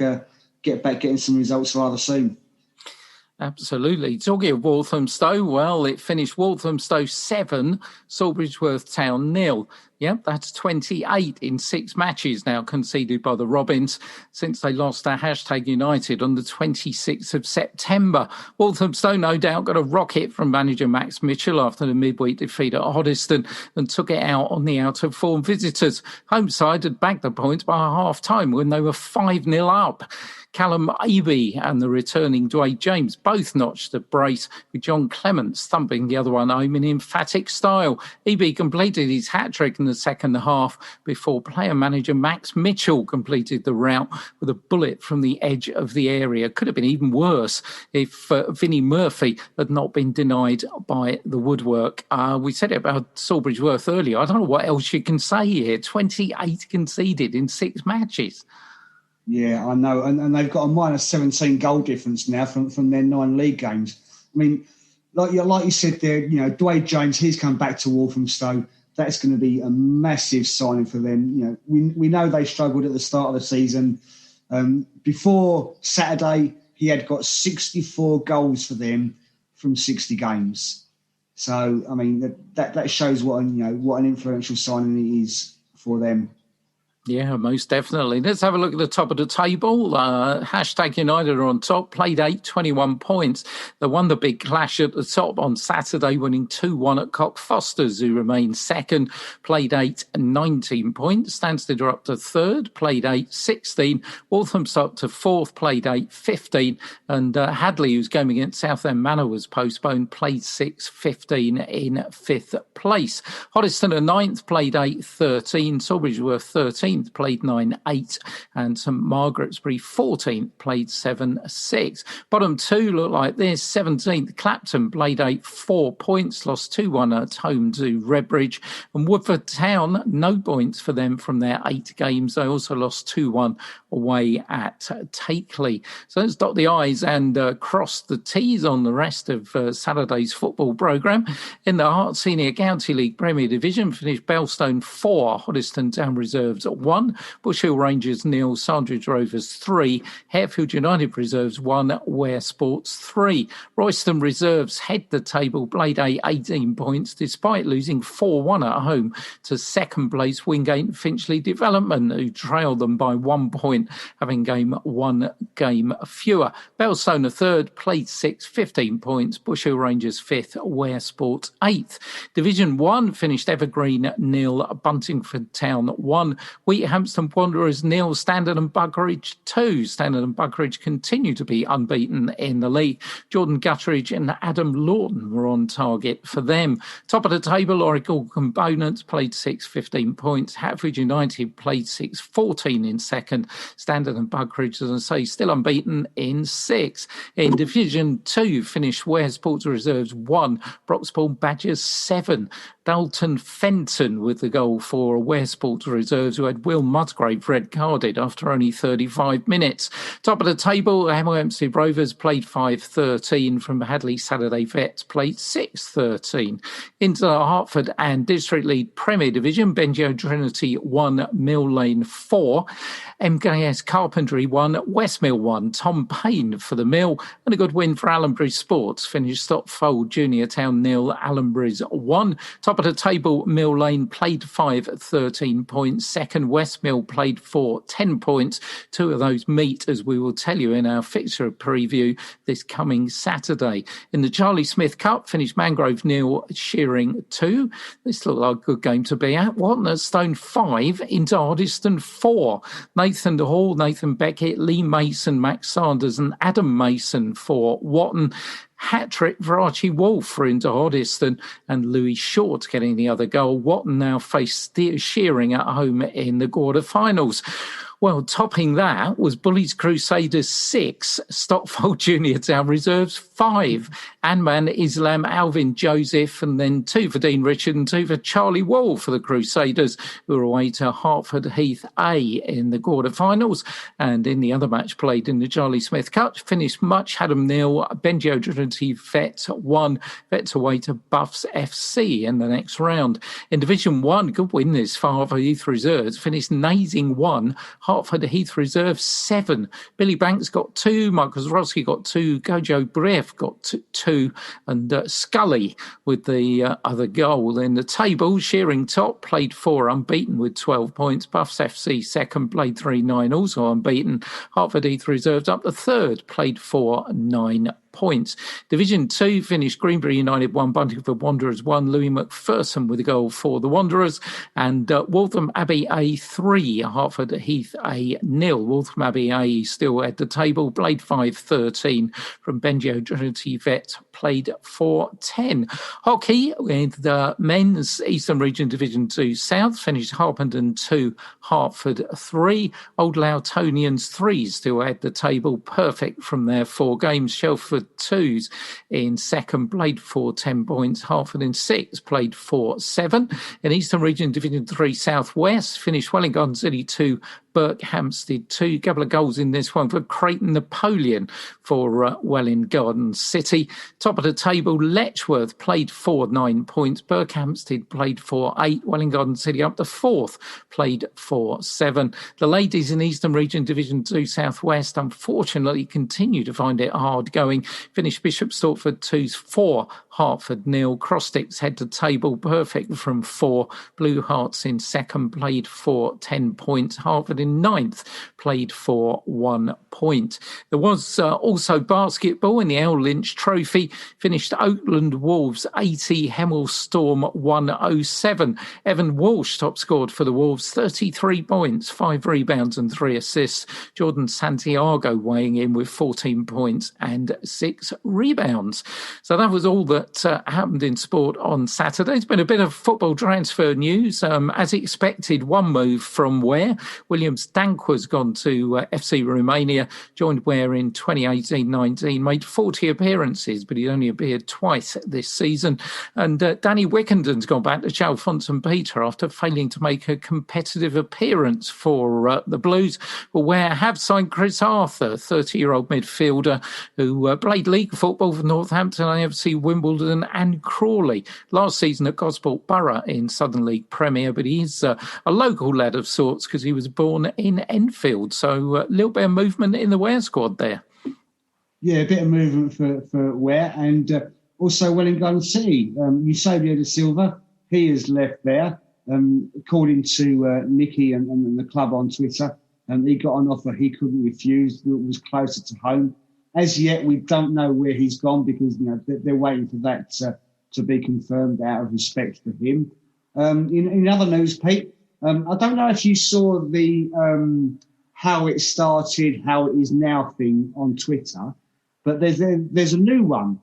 S1: getting some results rather soon.
S2: Absolutely. Talking of Walthamstow, well, it finished Walthamstow 7, Sawbridgeworth Town 0. Yep, that's 28 in 6 matches now conceded by the Robins since they lost to #United on the 26th of September. Walthamstow no doubt got a rocket from manager Max Mitchell after the midweek defeat at Hoddesdon and took it out on the out-of-form visitors. Home side had bagged the points by half-time when they were 5-0 up. Callum Abey and the returning Dwayne James both notched a brace, with John Clements thumping the other one home in emphatic style. Abey completed his hat-trick in the second half before player-manager Max Mitchell completed the rout with a bullet from the edge of the area. Could have been even worse if Vinnie Murphy had not been denied by the woodwork. We said it about Sawbridgeworth earlier. I don't know what else you can say here. 28 conceded in 6 matches.
S1: Yeah, I know. And they've got a minus 17 goal difference now from their 9 league games. I mean, like you said there, Dwayne James, he's come back to Walthamstow. That's going to be a massive signing for them. We know they struggled at the start of the season. Before Saturday, he had got 64 goals for them from 60 games. So, I mean, that shows what an influential signing he is for them.
S2: Yeah, most definitely. Let's have a look at the top of the table. #United are on top, played 8, 21 points. They won the big clash at the top on Saturday, winning 2-1 at Cockfosters, who remain second, played 8, 19 points. Stansted are up to third, played 8, 16. Walthamstow up to fourth, played 8, 15. And Hadley, whose game against Southend Manor was postponed, played 6, 15 in fifth place. Hoddesdon are ninth, played 8, 13. Sawbridgeworth 13. Played 9, 8, and St Margaret's-Bury 14th, played 7, 6. Bottom 2 look like this. 17th, Clapton, played 8, 4 points, lost 2-1 at home to Redbridge. And Woodford Town, no points for them from their 8 games. They also lost 2-1 away at Takeley. So let's dot the I's and cross the T's on the rest of Saturday's football programme. In the Hart Senior County League Premier Division, finished Belstone 4, Hoddesdon Town Reserves 1, Bush Hill Rangers 0, Sandridge Rovers 3, Hertford United Reserves 1, Ware Sports 3. Royston Reserves head the table, played 18 points despite losing 4-1 at home to second place Wingate Finchley Development, who trailed them by 1 point, having one game fewer. Belstone third, played 6, 15 points, Bush Hill Rangers 5th, Ware Sports 8th. Division 1 finished Evergreen 0, Buntingford Town 1, Wheathampton Wanderers 0, Standard and Buckridge 2. Standard and Buckridge continue to be unbeaten in the league. Jordan Gutteridge and Adam Lawton were on target for them. Top of the table, Oracle Components played 6, 15 points. Hatfield United played 6, 14 in second. Standard and Buckridge, as I say, still unbeaten in 6. In Division 2, finished Ware Sports Reserves 1, Broxpool Badgers 7. Dalton Fenton with the goal for Ware Sports Reserves, who had Will Musgrave red-carded after only 35 minutes. Top of the table, Hemel Hempstead Rovers played 5-13 from Hadley Saturday Vets, played 6-13. Into the Hertford and District League Premier Division, Bengio Trinity 1, Mill Lane 4. MKS Carpentry 1, Westmill 1. Tom Payne for the Mill, and a good win for Allenbury Sports. Finished Stopfold Junior Town 0, Allenbury's 1. Top of the table, Mill Lane played 5, 13 points. Second, Westmill played 4, 10 points. 2 of those meet, as we will tell you in our fixture preview this coming Saturday. In the Charlie Smith Cup, finished Mangrove 0, Shearing 2. This looked like a good game to be at. Watton at Stone 5, into Hoddesdon 4. Nathan Hall, Nathan Beckett, Lee Mason, Max Sanders and Adam Mason for Watton. Hat-trick for Archie Wolfe for into Hoddesdon and Louis Short getting the other goal. Watton now face Shearing at home in the quarter-finals. Well, topping that was Bullies Crusaders 6, Stopfold Junior Town Reserves 5, Anman Islam, Alvin Joseph, and then 2 for Dean Richard and 2 for Charlie Wall for the Crusaders, who are away to Hertford Heath A in the quarterfinals. And in the other match played in the Charlie Smith Cup, finished Much Hadham 0, Bengio Trinity Vets 1, Vets away to Buffs FC in the next round. In Division 1, good win this for Hertford Heath Reserves, finished Nazing 1, Hertford Heath Reserve 7. Billy Banks got 2, Mark Kozrowski got 2, Gojo Breff got 2, and Scully with the other goal. In the table, Shearing top, played 4, unbeaten with 12 points. Buffs FC second, played 3-9, also unbeaten. Hertford Heath Reserves up the third, played 4-9 points. Division 2 finished Greenbury United 1, Buntingford Wanderers 1, Louis McPherson with a goal for the Wanderers, and Waltham Abbey A 3, Hertford Heath A 0. Waltham Abbey A still at the table, played 5-13 from Bengio Trinity Vet, played 4-10. Hockey with the men's Eastern Region Division 2 South finished Harpenden 2, Hertford 3. Old Loutonians 3 still at the table, perfect from their 4 games. Shelford 2s in second, played 4-10 points. Hertford in 6, played 4-7. In Eastern Region Division 3 South West finished Welling Garden City 2, Burke Hampstead 2. Couple of goals in this one for Creighton Napoleon for Welling Garden City. Top of the table, Letchworth played 4-9 points. Burke Hampstead played 4-8. Welling Garden City up to 4th, played 4-7. The ladies in Eastern Region Division 2 South West unfortunately continue to find it hard going. Finished Bishop Stortford 2's 4, Hertford 0. Crosssticks head to table, perfect from 4. Blue Hearts in second, played 4-10 points. Hertford in 9th, played for 1 point. There was also basketball in the L Lynch Trophy. Finished Oakland Wolves 80, Hemel Storm 107. Evan Walsh top scored for the Wolves, 33 points, 5 rebounds and 3 assists. Jordan Santiago weighing in with 14 points and 6 rebounds. So that was all that happened in sport on Saturday. There's been a bit of football transfer news. As expected, one move from Ware. Williams Dankwa's gone to FC Romania, joined Ware in 2018-19, made 40 appearances, but he only appeared twice this season. And Danny Wickenden's gone back to Chalfont St Peter after failing to make a competitive appearance for the Blues. Well, Ware have signed Chris Arthur, 30-year-old midfielder who played league football for Northampton, AFC Wimbledon and Crawley. Last season at Gosport Borough in Southern League Premier, but he's a local lad of sorts because he was born in Enfield. So a little bit of movement in the Ware squad there.
S5: Yeah, a bit of movement for Ware, and also Welling Garden City. Eusebio da Silva, he has left there. According to Nicky and the club on Twitter, he got an offer he couldn't refuse. It was closer to home. As yet, we don't know where he's gone because they're waiting for that to be confirmed out of respect for him. In other news, Pete, I don't know if you saw the how it started, how it is now thing on Twitter, but there's a new one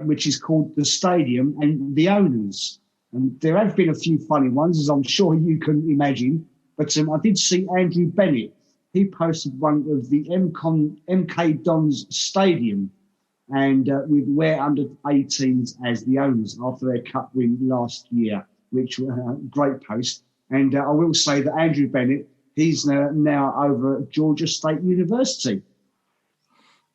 S5: which is called The Stadium and the Owners. And there have been a few funny ones, as I'm sure you can imagine. But I did see Andrew Bennett. He posted one of the MK Dons Stadium and with Ware under 18s as the owners after their cup win last year, which was a great post. And I will say that Andrew Bennett, he's now over at Georgia State University.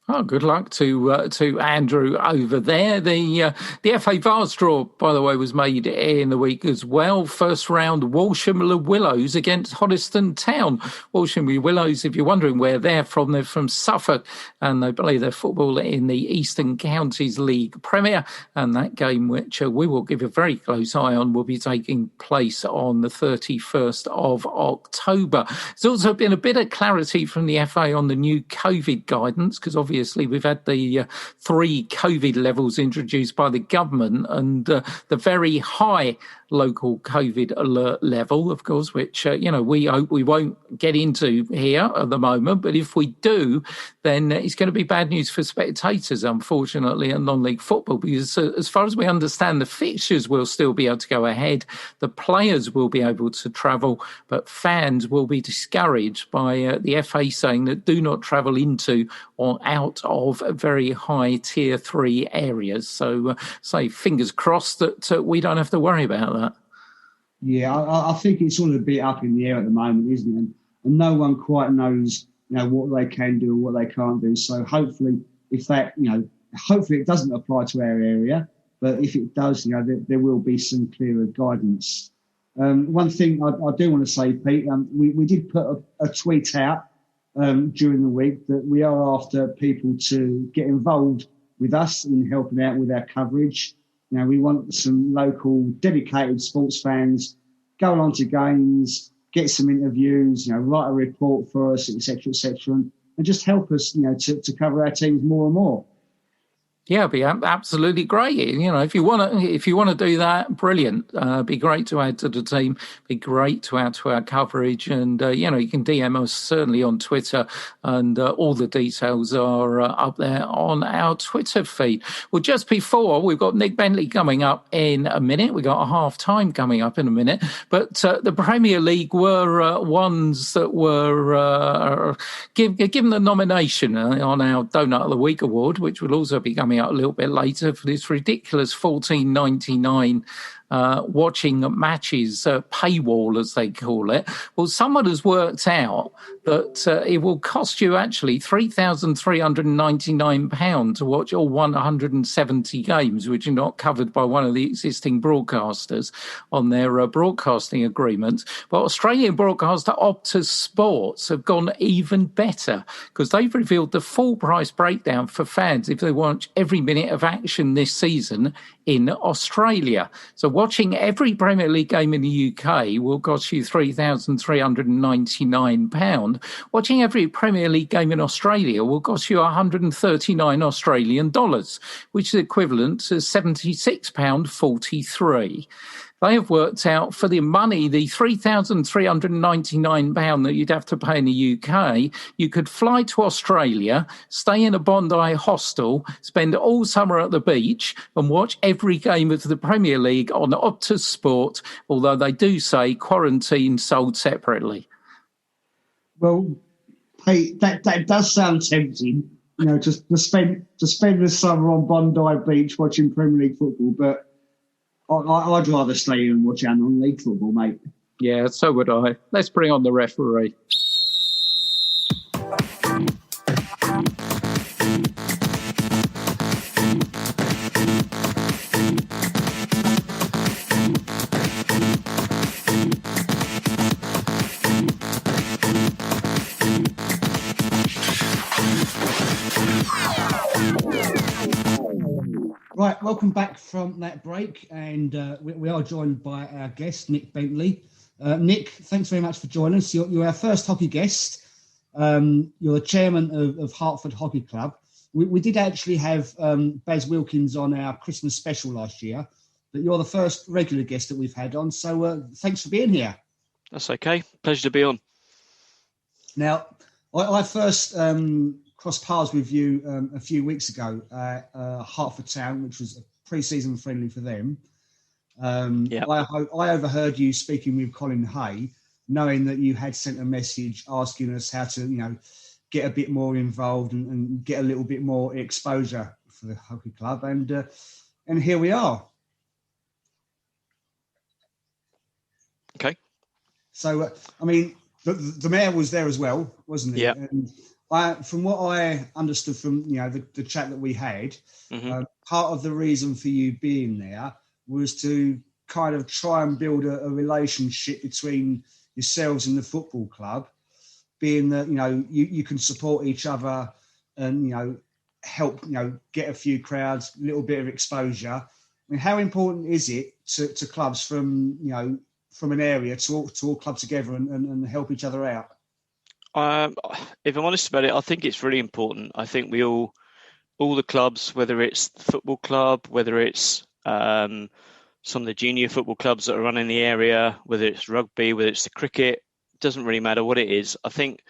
S2: Oh, good luck to Andrew over there. The FA Vase draw, by the way, was made in the week as well. First round, Walsham Willows against Hoddesdon Town. Walsham Willows, if you're wondering where they're from Suffolk, and they play their football in the Eastern Counties League Premier. And that game, which we will give a very close eye on, will be taking place on the 31st of October. There's also been a bit of clarity from the FA on the new COVID guidance, because obviously we've had the 3 COVID levels introduced by the government and the very high local COVID alert level, of course, which, we hope we won't get into here at the moment. But if we do, then it's going to be bad news for spectators, unfortunately, and non-league football, because as far as we understand, the fixtures will still be able to go ahead. The players will be able to travel, but fans will be discouraged by the FA saying that do not travel into or out of very high tier 3 areas. So say fingers crossed that we don't have to worry about that.
S5: Yeah, I think it's all a bit up in the air at the moment, isn't it? And no one quite knows, what they can do and what they can't do. So hopefully, hopefully it doesn't apply to our area. But if it does, there will be some clearer guidance. One thing I do want to say, Pete, we did put a tweet out during the week that we are after people to get involved with us in helping out with our coverage. You know, we want some local dedicated sports fans go along to games, get some interviews, you know, write a report for us, etc., and just help us, you know, to cover our teams more and more.
S2: Yeah, it'd be absolutely great. You know, if you want to do that, brilliant. Be great to add to the team. Be great to add to our coverage. And you know, you can DM us certainly on Twitter, and all the details are up there on our Twitter feed. Well, just before, we've got Nik Bentley coming up in a minute. We've got a half time coming up in a minute. But the Premier League were ones that were given the nomination on our Donut of the Week award, which will also be coming out a little bit later, for this ridiculous $14.99 watching matches paywall, as they call it. Well, someone has worked out that it will cost you actually £3,399 to watch all 170 games, which are not covered by one of the existing broadcasters on their broadcasting agreements. But Australian broadcaster Optus Sports have gone even better, because they've revealed the full price breakdown for fans if they watch every minute of action this season in Australia. So watching every Premier League game in the UK will cost you £3,399. Watching every Premier League game in Australia will cost you $139 Australian dollars, which is equivalent to £76.43. They have worked out for the money, the £3,399 that you'd have to pay in the UK, you could fly to Australia, stay in a Bondi hostel, spend all summer at the beach and watch every game of the Premier League on Optus Sport, although they do say quarantine sold separately.
S5: Well, hey, that does sound tempting, you know, just to spend the summer on Bondi Beach watching Premier League football, but I'd rather stay and watch our non-league football, mate.
S2: Yeah, so would I. Let's bring on the referee.
S5: Right, welcome back from that break, and we are joined by our guest, Nik Bentley. Nik, thanks very much for joining us. You're our first hockey guest. You're the chairman of Hertford Hockey Club. We did actually have Baz Wilkins on our Christmas special last year, but you're the first regular guest that we've had on, so thanks for being here.
S7: That's okay. Pleasure to be on.
S5: Now, I first crossed paths with you a few weeks ago at Hertford Town, which was a pre-season friendly for them. I overheard you speaking with Colin Hay, knowing that you had sent a message asking us how to, you know, get a bit more involved and get a little bit more exposure for the hockey club, and here we are.
S7: Okay.
S5: So, I mean, the mayor was there as well, wasn't he?
S7: Yeah.
S5: And from what I understood from, you know, the chat that we had, part of the reason for you being there was to kind of try and build a relationship between yourselves and the football club, being that, you know, you can support each other and, you know, help, you know, get a few crowds, a little bit of exposure. I mean, how important is it to clubs from, you know, from an area to all club together and help each other out?
S7: If I'm honest about it, I think it's really important. I think we all the clubs, whether it's the football club, whether it's some of the junior football clubs that are running the area, whether it's rugby, whether it's the cricket, it doesn't really matter what it is. I think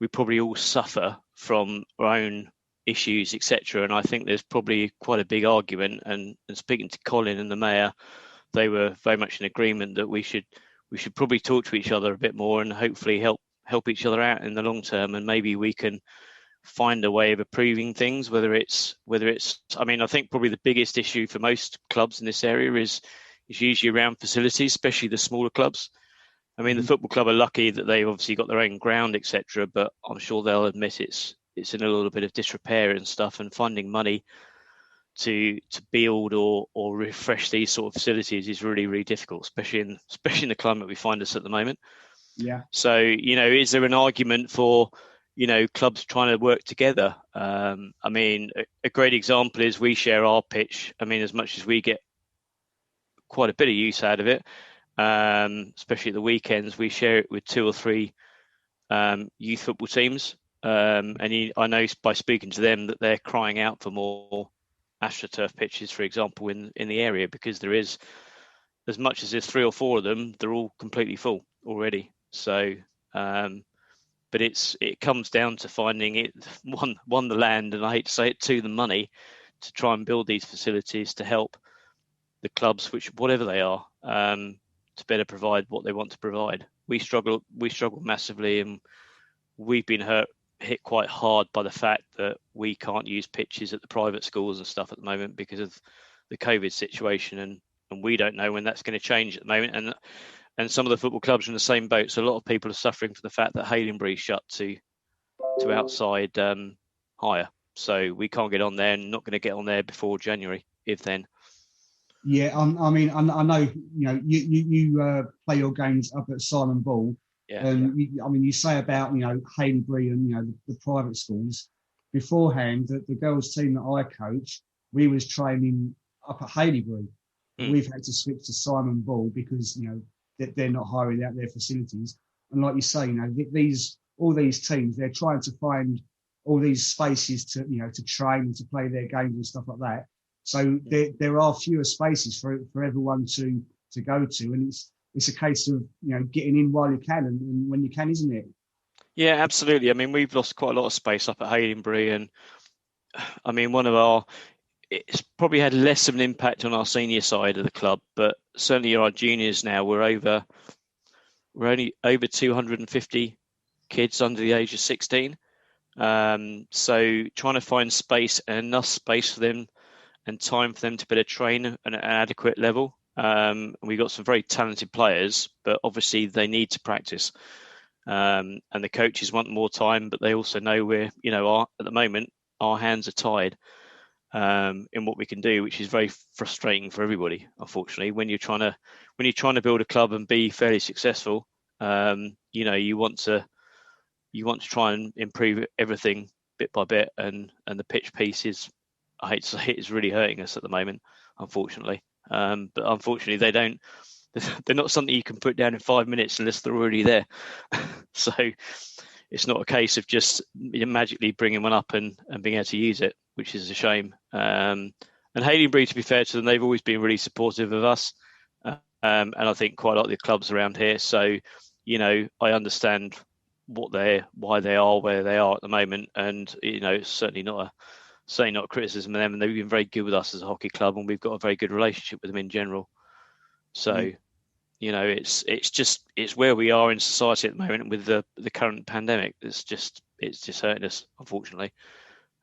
S7: we probably all suffer from our own issues, etc. And I think there's probably quite a big argument. And speaking to Colin and the mayor, they were very much in agreement that we should probably talk to each other a bit more and hopefully help each other out in the long term, and maybe we can find a way of improving things, whether it's I mean, I think probably the biggest issue for most clubs in this area is usually around facilities, especially the smaller clubs. I mean, the football club are lucky that they've obviously got their own ground, etc., but I'm sure they'll admit it's in a little bit of disrepair and stuff, and finding money to build or refresh these sort of facilities is really, really difficult, especially in the climate we find us at the moment.
S5: Yeah.
S7: So, is there an argument for, clubs trying to work together? I mean, a great example is we share our pitch. I mean, as much as we get quite a bit of use out of it, especially at the weekends, we share it with 2 or 3 youth football teams. I know by speaking to them that they're crying out for more AstroTurf pitches, for example, in the area, because there is, as much as there's 3 or 4 of them, they're all completely full already. So, but it comes down to finding it one the land, and I hate to say it, 2 the money, to try and build these facilities to help the clubs, which whatever they are, to better provide what they want to provide. We struggle massively, and we've been hit quite hard by the fact that we can't use pitches at the private schools and stuff at the moment because of the COVID situation, and we don't know when that's going to change at the moment. And some of the football clubs are in the same boat. So a lot of people are suffering from the fact that Haileybury shut to outside hire. So we can't get on there, and not going to get on there before January, if then.
S5: Yeah, I mean, I know, you play your games up at Simon Ball.
S7: Yeah.
S5: You say about, Haileybury and, the private schools. Beforehand, the girls' team that I coach, we was training up at Haileybury. We've had to switch to Simon Ball because, they're not hiring out their facilities. And like you say, all these teams, they're trying to find all these spaces to train and to play their games and stuff like that. So there are fewer spaces for everyone to go to, and it's a case of getting in while you can and when you can, isn't it?
S7: Yeah, absolutely. I mean, we've lost quite a lot of space up at Haileybury, and I mean, it's probably had less of an impact on our senior side of the club, but certainly our juniors now, we're only over 250 kids under the age of 16. So trying to find space and enough space for them and time for them to better train at an adequate level. We've got some very talented players, but obviously they need to practice. And the coaches want more time, but they also know at the moment, our hands are tied in what we can do, which is very frustrating for everybody, unfortunately. When you're trying to build a club and be fairly successful, you want to try and improve everything bit by bit, and the pitch piece is, I hate to say it, is really hurting us at the moment, unfortunately. But unfortunately, they're not something you can put down in 5 minutes unless they're already there. So it's not a case of just magically bringing one up and being able to use it, which is a shame. And Haileybury, to be fair to them, they've always been really supportive of us. And I think quite a lot of the clubs around here. So, I understand why they are where they are at the moment. And, it's certainly not a criticism of them. And they've been very good with us as a hockey club, and we've got a very good relationship with them in general. So, it's where we are in society at the moment with the current pandemic. It's just hurting us, unfortunately.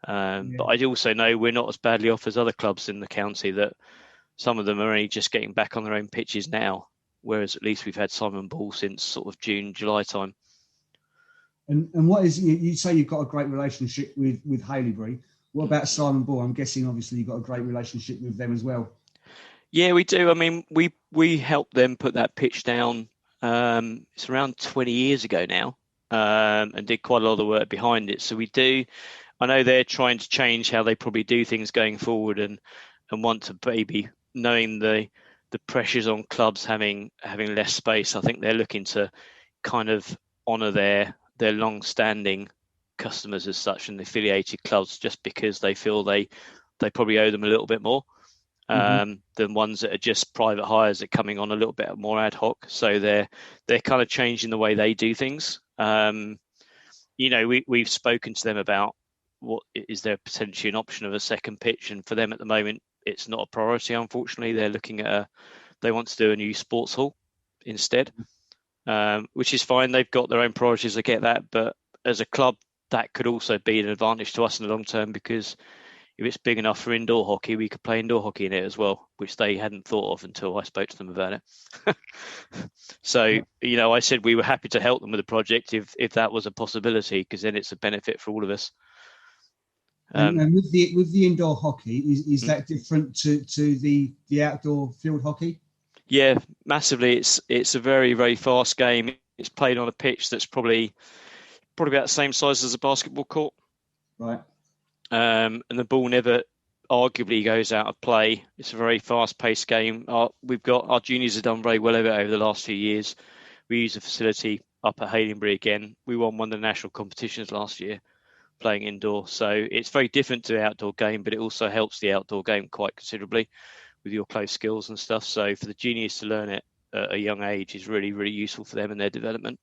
S7: But I also know we're not as badly off as other clubs in the county, that some of them are only just getting back on their own pitches now, whereas at least we've had Simon Ball since sort of June, July time. And
S5: what is, you say you've got a great relationship with Haileybury. What about Simon Ball? I'm guessing obviously you've got a great relationship with them as well.
S7: Yeah, we do. I mean, we helped them put that pitch down. It's around 20 years ago now, and did quite a lot of the work behind it. So we do. I know they're trying to change how they probably do things going forward, and want to maybe, knowing the pressures on clubs having less space. I think they're looking to kind of honour their long-standing customers as such, and the affiliated clubs, just because they feel they probably owe them a little bit more. Than ones that are just private hires that are coming on a little bit more ad hoc. So they're kind of changing the way they do things. We've spoken to them about what is there potentially an option of a second pitch, and for them at the moment it's not a priority, unfortunately. They're looking at they want to do a new sports hall instead, which is fine. They've got their own priorities, I get that, but as a club that could also be an advantage to us in the long term, because if it's big enough for indoor hockey, we could play indoor hockey in it as well, which they hadn't thought of until I spoke to them about it. So, I said we were happy to help them with the project if that was a possibility, because then it's a benefit for all of us.
S5: And with the indoor hockey, is that different to the outdoor field hockey?
S7: Yeah, massively. It's a very, very fast game. It's played on a pitch that's probably about the same size as a basketball court.
S5: Right.
S7: And the ball never arguably goes out of play. It's a very fast-paced game. Our juniors have done very well over the last few years. We use a facility up at Haileybury again. We won one of the national competitions last year playing indoor. So it's very different to the outdoor game, but it also helps the outdoor game quite considerably with your close skills and stuff. So for the juniors to learn it at a young age is really, really useful for them in their development.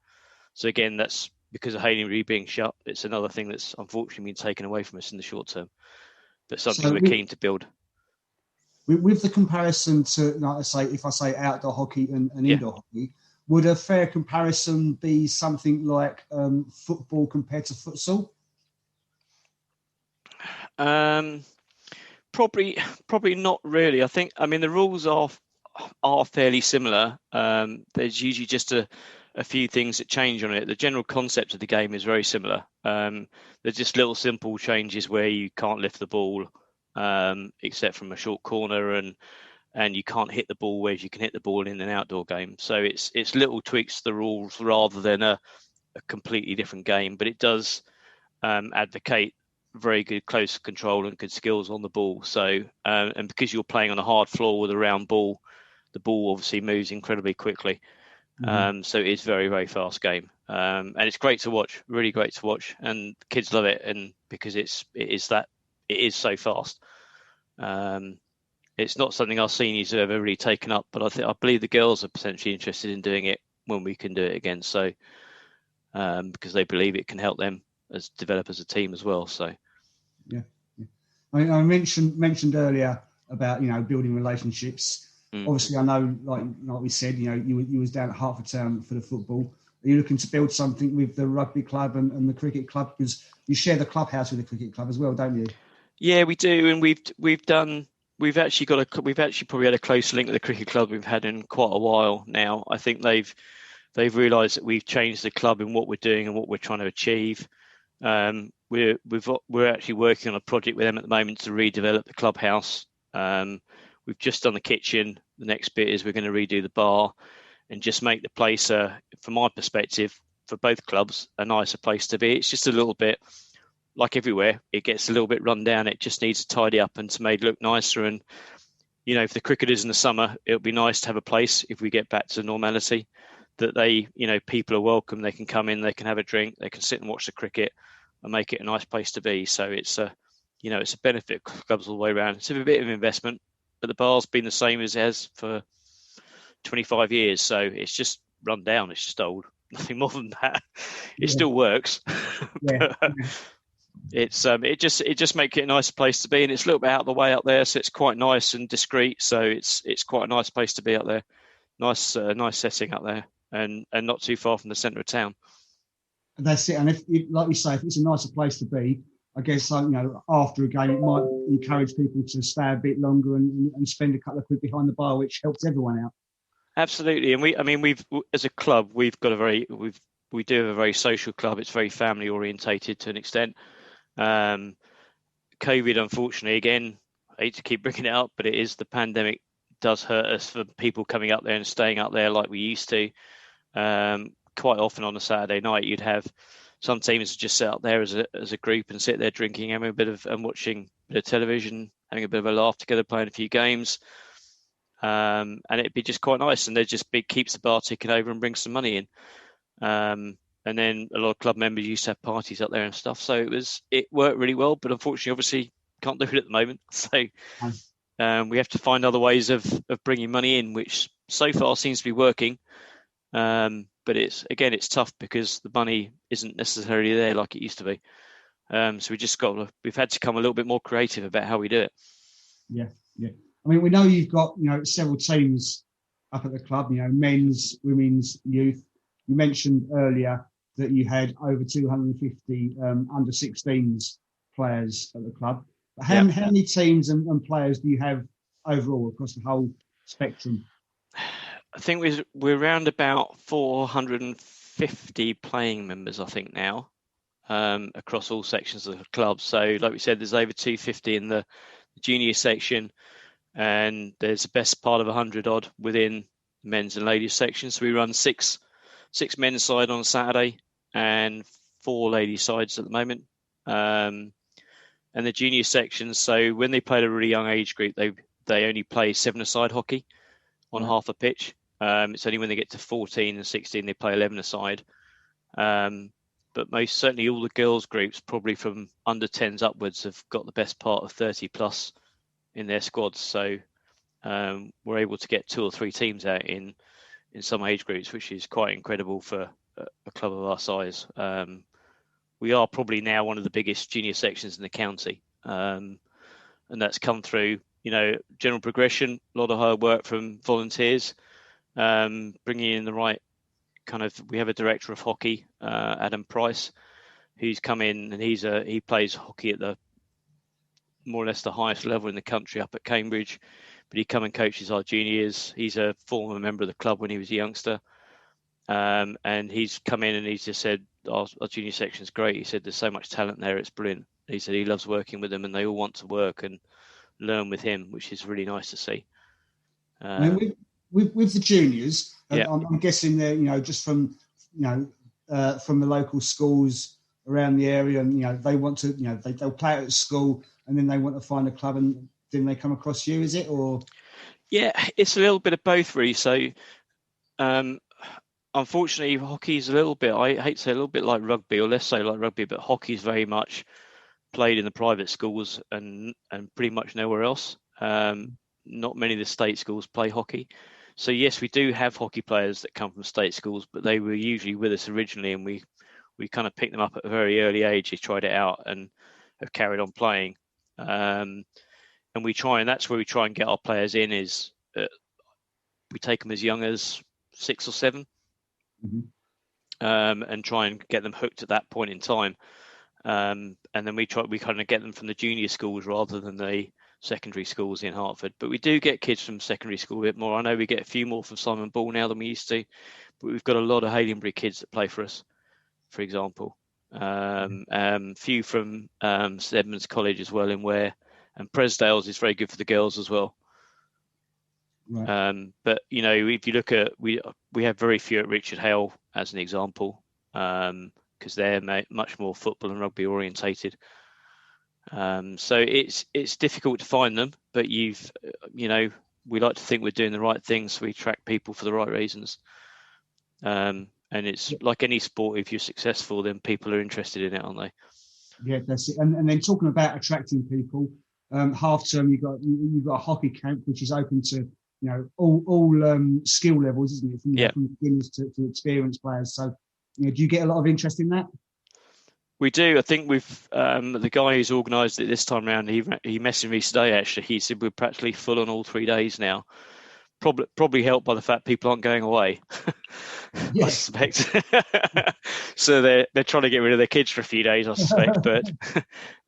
S7: So again, that's because of Haileybury being shut. It's another thing that's unfortunately been taken away from us in the short term, but something we're keen to build.
S5: With the comparison to, like I say, if I say outdoor hockey and indoor hockey, would a fair comparison be something like football compared to futsal?
S7: Probably not really. I mean, the rules are fairly similar. There's usually just a few things that change on it. The general concept of the game is very similar. There's just little simple changes where you can't lift the ball, except from a short corner, and you can't hit the ball, whereas you can hit the ball in an outdoor game. So it's little tweaks to the rules rather than a completely different game. But it does advocate very good close control and good skills on the ball. So and because you're playing on a hard floor with a round ball, the ball obviously moves incredibly quickly. So it's very, very fast game, and it's great to watch. Really great to watch, and kids love it. And because it is so fast. It's not something our seniors have ever really taken up, but I believe the girls are potentially interested in doing it when we can do it again. So because they believe it can help them develop as a team as well. So
S5: yeah. I mentioned earlier about building relationships. Obviously, I know, like we said, you was down at Hertford Town for the football. Are you looking to build something with the rugby club and the cricket club? Because you share the clubhouse with the cricket club as well, don't you?
S7: Yeah, we do, and we've actually probably had a close link with the cricket club we've had in quite a while now. I think they've realised that we've changed the club in what we're doing and what we're trying to achieve. We're actually working on a project with them at the moment to redevelop the clubhouse. We've just done the kitchen. The next bit is we're going to redo the bar and just make the place, from my perspective, for both clubs, a nicer place to be. It's just a little bit, like everywhere, it gets a little bit run down. It just needs to tidy up and to make it look nicer. And, for the cricketers in the summer, it'll be nice to have a place, if we get back to normality, that people are welcome. They can come in, they can have a drink, they can sit and watch the cricket and make it a nice place to be. So it's a benefit for clubs all the way around. It's a bit of investment, but the bar's been the same as it has for 25 years. So it's just run down. It's just old. Nothing more than that. It still works.
S5: Yeah.
S7: It just makes it a nice place to be, and it's a little bit out of the way up there, so it's quite nice and discreet. So it's quite a nice place to be up there. Nice setting up there, and not too far from the centre of town.
S5: That's it. And if like you say, if it's a nicer place to be, I guess after a game, it might encourage people to stay a bit longer and spend a couple of quid behind the bar, which helps everyone out. Absolutely,
S7: and we've as a club, we do have a very social club. It's very family orientated to an extent. COVID, unfortunately, again, I hate to keep bringing it up, but it is the pandemic does hurt us for people coming up there and staying up there like we used to. Quite often on a Saturday night, you'd have some teams just sit up there as a group and sit there drinking, having a bit of and watching a bit of television, having a bit of a laugh together, playing a few games. And it'd be just quite nice, and they just keeps the bar ticking over and brings some money in. And then a lot of club members used to have parties up there and stuff, so it worked really well. But unfortunately, obviously, can't do it at the moment. So we have to find other ways of bringing money in, which so far seems to be working. But it's tough because the money isn't necessarily there like it used to be. So we've had to come a little bit more creative about how we do it. Yeah. I mean, we know you've got, several teams up at the club, men's, women's, youth. You mentioned earlier that you had over 250 under 16s players at the club. But how many teams and players do you have overall across the whole spectrum? I think we're around about 450 playing members, I think, now. across all sections of the club. So, like we said, there's over 250 in the junior section, and there's the best part of 100 odd within men's and ladies section. So we run six men's side on Saturday and 4 ladies sides at the moment. And the junior sections, so when they play at a really young age group, they only play 7-a-side hockey on half a pitch. It's only when they get to 14 and 16 they play 11-a-side. But most certainly all the girls groups, probably from under 10s upwards, have got the best part of 30 plus in their squads. So we're able to get 2 or 3 teams out in some age groups, which is quite incredible for a club of our size. We are probably now one of the biggest junior sections in the county, and that's come through, general progression, a lot of hard work from volunteers, bringing in the right kind of. We have a director of hockey, Adam Price, who's come in, and he plays hockey at the more or less the highest level in the country up at Cambridge, but he come and coaches our juniors. He's a former member of the club when he was a youngster, and he's come in and he's just said, our junior section's great. He said there's so much talent there, it's brilliant. He said he loves working with them and they all want to work and learn with him, which is really nice to see.
S5: With the juniors,
S7: yeah.
S5: I'm guessing they're just from the local schools around the area, and they want to they'll play it at school and then they want to find a club and then they come across you, is it? Or
S7: yeah, it's a little bit of both really. So unfortunately, hockey is a little bit, I hate to say, a little bit like rugby, or less so like rugby, but hockey is very much played in the private schools and pretty much nowhere else. Not many of the state schools play hockey. So yes, we do have hockey players that come from state schools, but they were usually with us originally, and we kind of picked them up at a very early age. They tried it out and have carried on playing. And that's where we try and get our players in, is we take them as young as 6 or 7. And try and get them hooked at that point in time, and then we kind of get them from the junior schools rather than the secondary schools in Hertford. But we do get kids from secondary school a bit more. I know we get a few more from Simon Ball now than we used to, but we've got a lot of Haileybury kids that play for us, for example. Few from St Edmunds College as well in Ware, and Presdale's is very good for the girls as well. Right. But if you look at, we have very few at Richard Hale as an example, because they're much more football and rugby orientated. So it's difficult to find them, but we like to think we're doing the right things, so we attract people for the right reasons. And it's like any sport, if you're successful, then people are interested in it, aren't they?
S5: Yeah, that's it. And then talking about attracting people, half term you've got a hockey camp which is open to all skill levels, isn't it? From beginners to experienced players. So, do you get a lot of interest in that?
S7: We do. I think we've the guy who's organised it this time around. He messaged me today. Actually, he said we're practically full on all 3 days now. Probably helped by the fact people aren't going away. I suspect. So they're trying to get rid of their kids for a few days, I suspect. But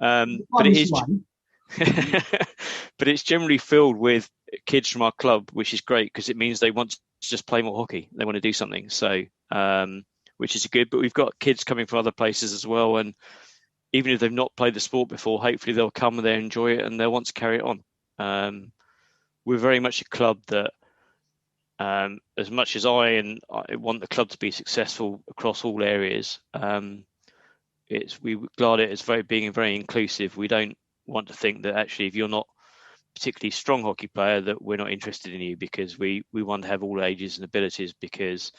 S7: it is. But it's generally filled with kids from our club, which is great because it means they want to just play more hockey. They want to do something. So, which is good. But we've got kids coming from other places as well. And even if they've not played the sport before, hopefully they'll come and they'll enjoy it and they'll want to carry it on. We're very much a club that, as much as I want the club to be successful across all areas, we regard it as being very inclusive. We don't want to think that actually if you're not a particularly strong hockey player that we're not interested in you, because we want to have all ages and abilities, because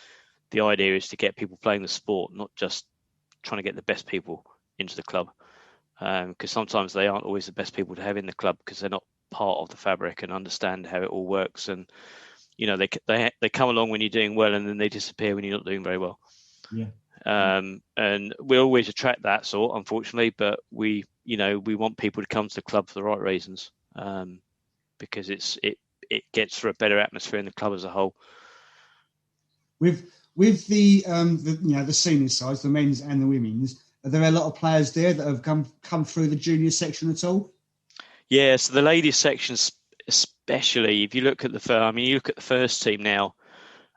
S7: the idea is to get people playing the sport, not just trying to get the best people into the club, because sometimes they aren't always the best people to have in the club because they're not part of the fabric and understand how it all works. And they come along when you're doing well and then they disappear when you're not doing very well. And we always attract that sort, unfortunately, but we want people to come to the club for the right reasons, because it gets for a better atmosphere in the club as a whole. With
S5: the senior sides, the men's and the women's, are there a lot of players there that have come through the junior section at all?
S7: Yeah, so the ladies section, especially if you look at you look at the first team now.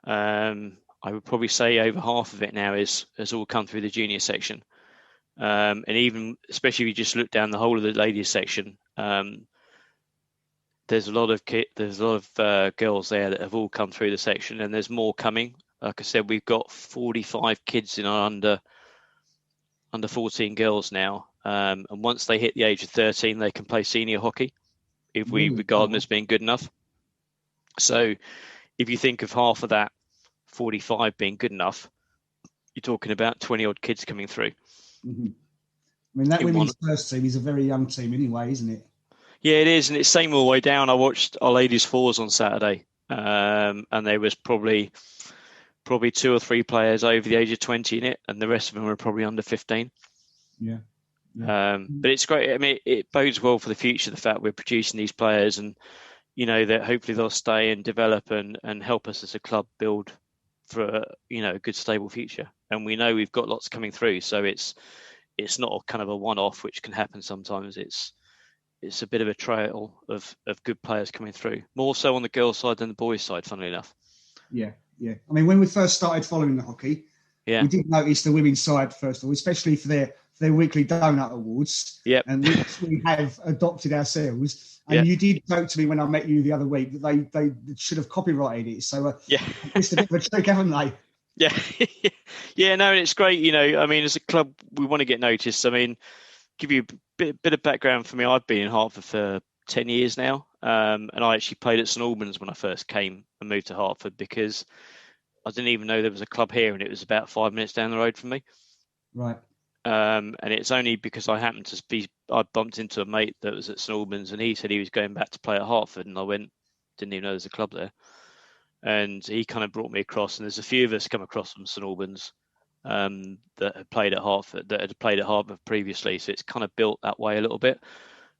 S7: I would probably say over half of it now has all come through the junior section. And even, especially if you just look down the whole of the ladies section, there's a lot of girls there that have all come through the section, and there's more coming. Like I said, we've got 45 kids in our under 14 girls now, and once they hit the age of 13, they can play senior hockey if we regard them as being good enough. So if you think of half of that 45 being good enough, you're talking about 20 odd kids coming through.
S5: Mm-hmm. I mean, that women's first team is a very young team anyway, isn't it?
S7: Yeah, it is, and it's same all the way down. I watched our ladies fours on Saturday, and there was probably 2 or 3 players over the age of 20 in it, and the rest of them were probably under 15.
S5: Yeah.
S7: But it's great. I mean, it bodes well for the future, the fact we're producing these players, and that hopefully they'll stay and develop and help us as a club build for a good stable future. And we know we've got lots coming through, so it's not a kind of a one-off, which can happen sometimes. It's a bit of a trail of good players coming through, more so on the girls' side than the boys' side, funnily enough.
S5: Yeah. I mean, when we first started following the hockey, we did notice the women's side first of all, especially for their weekly donut awards, and which we have adopted ourselves. And you did joke to me when I met you the other week that they should have copyrighted it. So it's a bit of a trick, haven't they?
S7: Yeah. No, and it's great. I mean, as a club, we want to get noticed. I mean, give you a bit of background for me. I've been in Hertford for 10 years now, and I actually played at St Albans when I first came and moved to Hertford, because I didn't even know there was a club here, and it was about 5 minutes down the road from me.
S5: Right.
S7: And it's only because I bumped into a mate that was at St Albans, and he said he was going back to play at Hertford, and I didn't even know there's a club there. And he kind of brought me across, and there's a few of us come across from St Albans that had played at Hertford previously. So it's kind of built that way a little bit,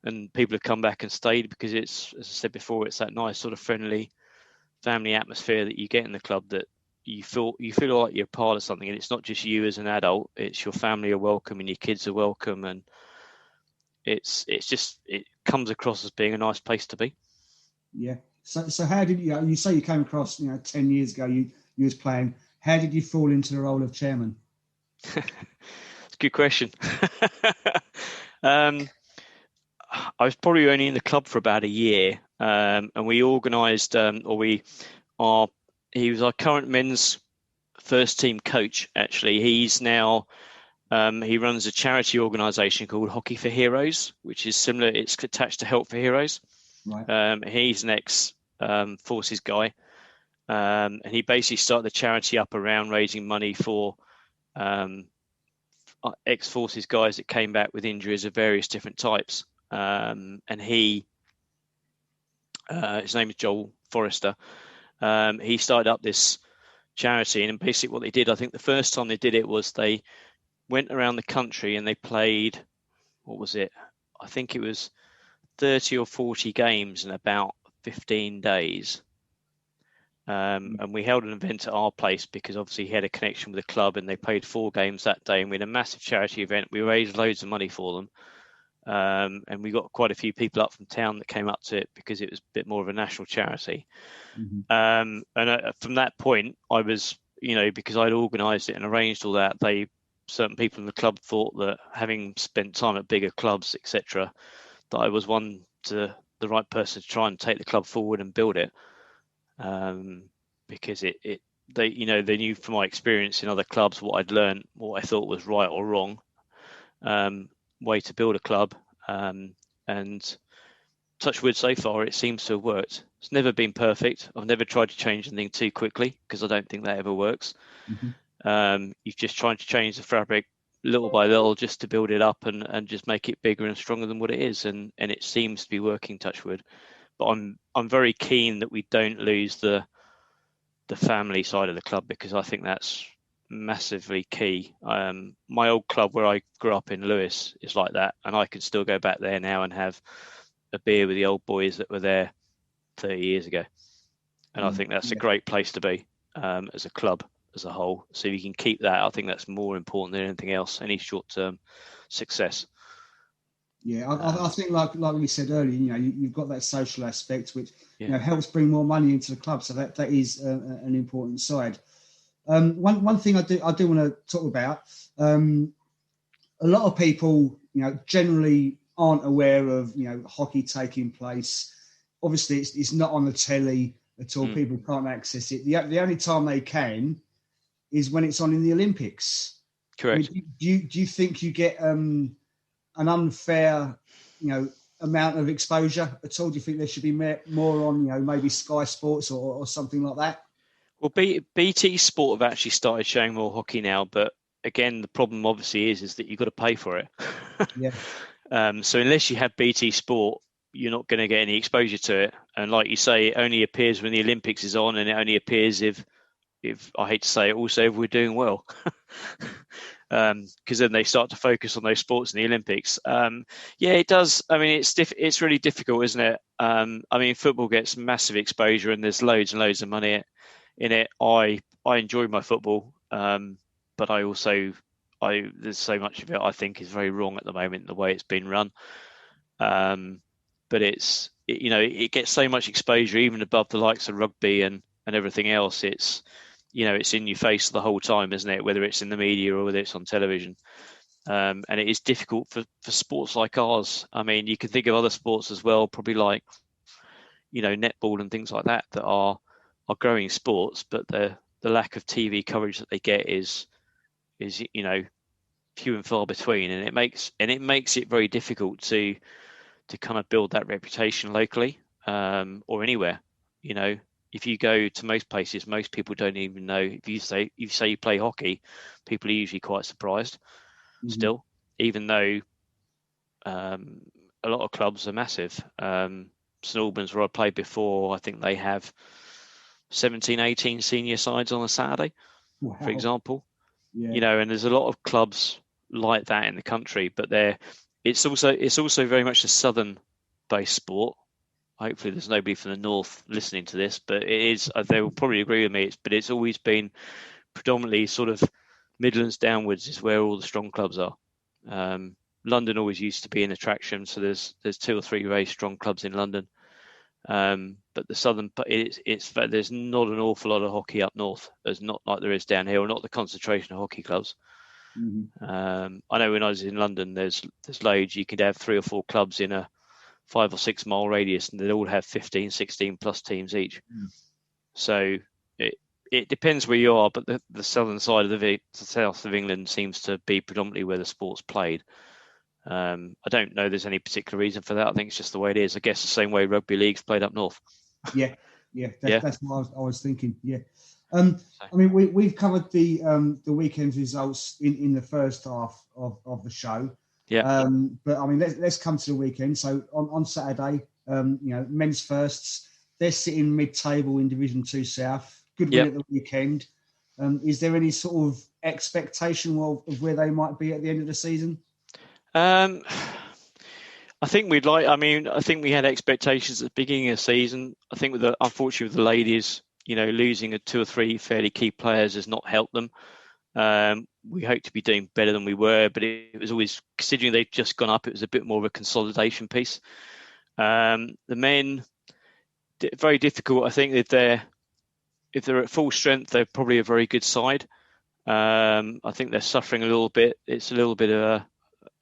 S7: and people have come back and stayed because it's, as I said before, it's that nice sort of friendly family atmosphere that you get in the club, that you feel like you're part of something, and it's not just you as an adult, it's your family are welcome and your kids are welcome, and it comes across as being a nice place to be.
S5: Yeah. So how did you say you came across 10 years ago, you was playing, how did you fall into the role of chairman?
S7: It's a good question. I was probably only in the club for about a year, and we organised, he was our current men's first team coach. Actually, he's now he runs a charity organisation called Hockey for Heroes, which is similar. It's attached to Help for Heroes.
S5: Right.
S7: He's an ex-forces guy, and he basically started the charity up around raising money for ex-forces guys that came back with injuries of various different types. And his name is Joel Forrester. He started up this charity, and basically what they did, I think the first time they did it was they went around the country and they played, what was it? I think it was 30 or 40 games in about 15 days. And we held an event at our place because obviously he had a connection with the club, and they played 4 games that day, and we had a massive charity event. We raised loads of money for them. And we got quite a few people up from town that came up to it because it was a bit more of a national charity.
S5: Mm-hmm.
S7: And from that point, I was, because I'd organised it and arranged all that, certain people in the club thought that, having spent time at bigger clubs, etc., that I was the right person to try and take the club forward and build it. Because they knew from my experience in other clubs what I'd learned, what I thought was right or wrong way to build a club, and touch wood, so far it seems to have worked. It's never been perfect. I've never tried to change anything too quickly because I don't think that ever works.
S5: Mm-hmm.
S7: You've just tried to change the fabric little by little just to build it up and just make it bigger and stronger than what it is, and it seems to be working, touch wood. But I'm very keen that we don't lose the family side of the club, because I think that's massively key. My old club where I grew up in Lewis is like that, and I can still go back there now and have a beer with the old boys that were there 30 years ago, and I think that's a great place to be as a club as a whole. So if you can keep that, I think that's more important than anything else, any short-term success.
S5: Yeah, I think like we said earlier, you've got that social aspect which helps bring more money into the club, so that is an important side. One thing I do want to talk about, a lot of people, generally aren't aware of, hockey taking place. Obviously, it's not on the telly at all. People can't access it. The only time they can is when it's on in the Olympics.
S7: Correct.
S5: I mean, do you think you get an unfair, amount of exposure at all? Do you think there should be more on, maybe Sky Sports or something like that?
S7: Well, BT Sport have actually started showing more hockey now, but again, the problem obviously is that you've got to pay for it.
S5: Yeah.
S7: So unless you have BT Sport, you're not going to get any exposure to it. And like you say, it only appears when the Olympics is on, and it only appears if I hate to say it, also if we're doing well. Because then they start to focus on those sports in the Olympics. Yeah, it does. I mean, it's really difficult, isn't it? I mean, football gets massive exposure, and there's loads and loads of money in it. I enjoy my football, but I also there's so much of it I think is very wrong at the moment, the way it's been run. But it gets so much exposure, even above the likes of rugby and everything else. It's it's in your face the whole time, isn't it? Whether it's in the media or whether it's on television. And it is difficult for sports like ours. I mean, you can think of other sports as well, probably like, netball and things like that are growing sports, but the lack of TV coverage that they get is few and far between, and it makes it very difficult to kind of build that reputation locally, or anywhere. If you go to most places, most people don't even know. If you say you play hockey, people are usually quite surprised. Still, even though a lot of clubs are massive. St Albans, where I played before, I think they have 17, 18 senior sides on a Saturday, for example.
S5: Yeah.
S7: And there's a lot of clubs like that in the country, but it's also very much a southern-based sport. Hopefully, there's nobody from the north listening to this, but it is. They will probably agree with me. But it's always been predominantly sort of Midlands downwards is where all the strong clubs are. London always used to be an attraction, so there's 2 or 3 very strong clubs in London. But the southern, there's not an awful lot of hockey up north. There's not like there is down here, or not the concentration of hockey clubs. I know when I was in London, there's loads. You could have 3 or 4 clubs in a 5 or 6 mile radius, and they'd all have 15, 16 plus teams each. So it depends where you are, but the southern side of the south of England seems to be predominantly where the sport's played. I don't know there's any particular reason for that. I think it's just the way it is. I guess the same way rugby league's played up north.
S5: That's what I was thinking. Yeah. I mean, we've covered the weekend's results in the first half of the show.
S7: Yeah.
S5: But I mean, let's come to the weekend. So on Saturday, men's firsts, they're sitting mid-table in Division 2 South. Good win at the weekend. Is there any sort of expectation of where they might be at the end of the season?
S7: I think I think we had expectations at the beginning of the season. I think unfortunately with the ladies, losing 2 or 3 fairly key players has not helped them. We hope to be doing better than we were, but it was always, considering they've just gone up, it was a bit more of a consolidation piece. The men, very difficult. I think if they're at full strength, they're probably a very good side. I think they're suffering a little bit. It's a little bit of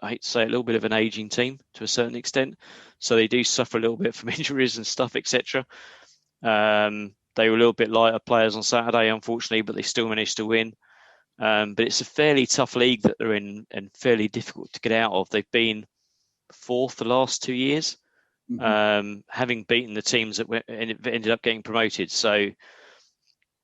S7: I hate to say, a little bit of an aging team to a certain extent. So they do suffer a little bit from injuries and stuff, etc. They were a little bit lighter players on Saturday, unfortunately, but they still managed to win. But it's a fairly tough league that they're in and fairly difficult to get out of. They've been 4th the last 2 years, having beaten the teams that ended up getting promoted. So,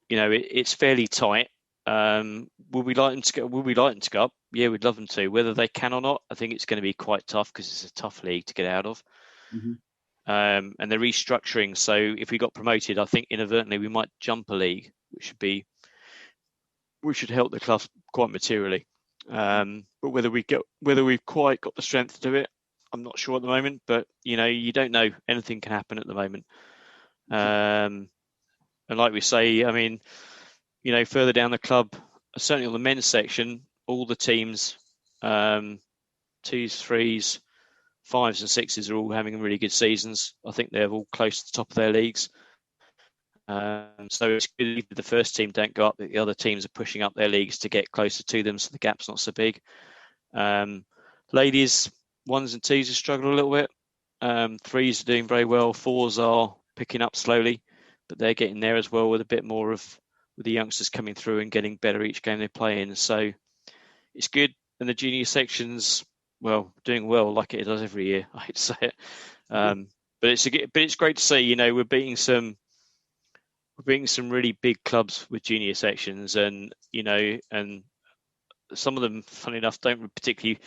S7: it's fairly tight. Would we like them to go? Would we like them to go up? Yeah, we'd love them to. Whether they can or not, I think it's going to be quite tough because it's a tough league to get out of. And they're restructuring. So if we got promoted, I think inadvertently we might jump a league, which should help the club quite materially. But whether we've quite got the strength to do it, I'm not sure at the moment. But you don't know. Anything can happen at the moment. And like we say, I mean, further down the club, certainly on the men's section, all the teams, 2s, 3s, 5s and 6s are all having really good seasons. I think they're all close to the top of their leagues. So it's good if the first team don't go up, that the other teams are pushing up their leagues to get closer to them, so the gap's not so big. Ladies, ones and twos have struggled a little bit. Threes are doing very well. Fours are picking up slowly, but they're getting there as well with a bit more of with the youngsters coming through and getting better each game they play in. So it's good. And the junior section's, well, doing well like it does every year. I hate to say it. But it's great to see, we're beating some really big clubs with junior sections, and and some of them, funny enough, don't particularly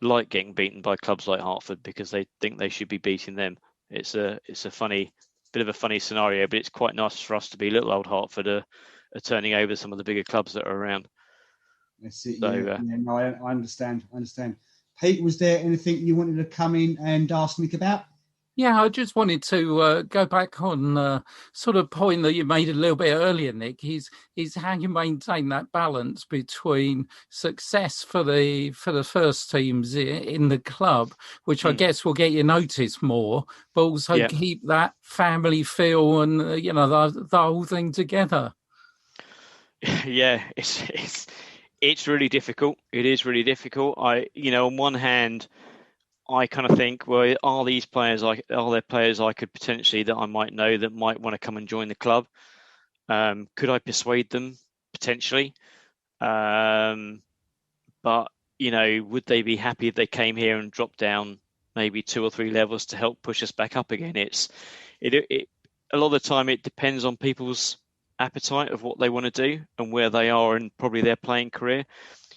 S7: like getting beaten by clubs like Hertford because they think they should be beating them. It's a bit of a funny scenario, but it's quite nice for us to be little old Hertford are turning over some of the bigger clubs that are around.
S5: That's it.
S7: So,
S5: no, I understand. Pete, was there anything you wanted to come in and ask Nick about?
S2: Yeah, I just wanted to go back on sort of point that you made a little bit earlier, Nick, is how you maintain that balance between success for the first teams in the club, which I guess will get you noticed more, but also keep that family feel and the whole thing together.
S7: Yeah, it's really difficult. It is really difficult. On one hand, I kind of think, well, are there players I could potentially that I might know that might want to come and join the club? Could I persuade them potentially? But would they be happy if they came here and dropped down maybe 2 or 3 levels to help push us back up again? A lot of the time it depends on people's appetite of what they want to do and where they are in probably their playing career.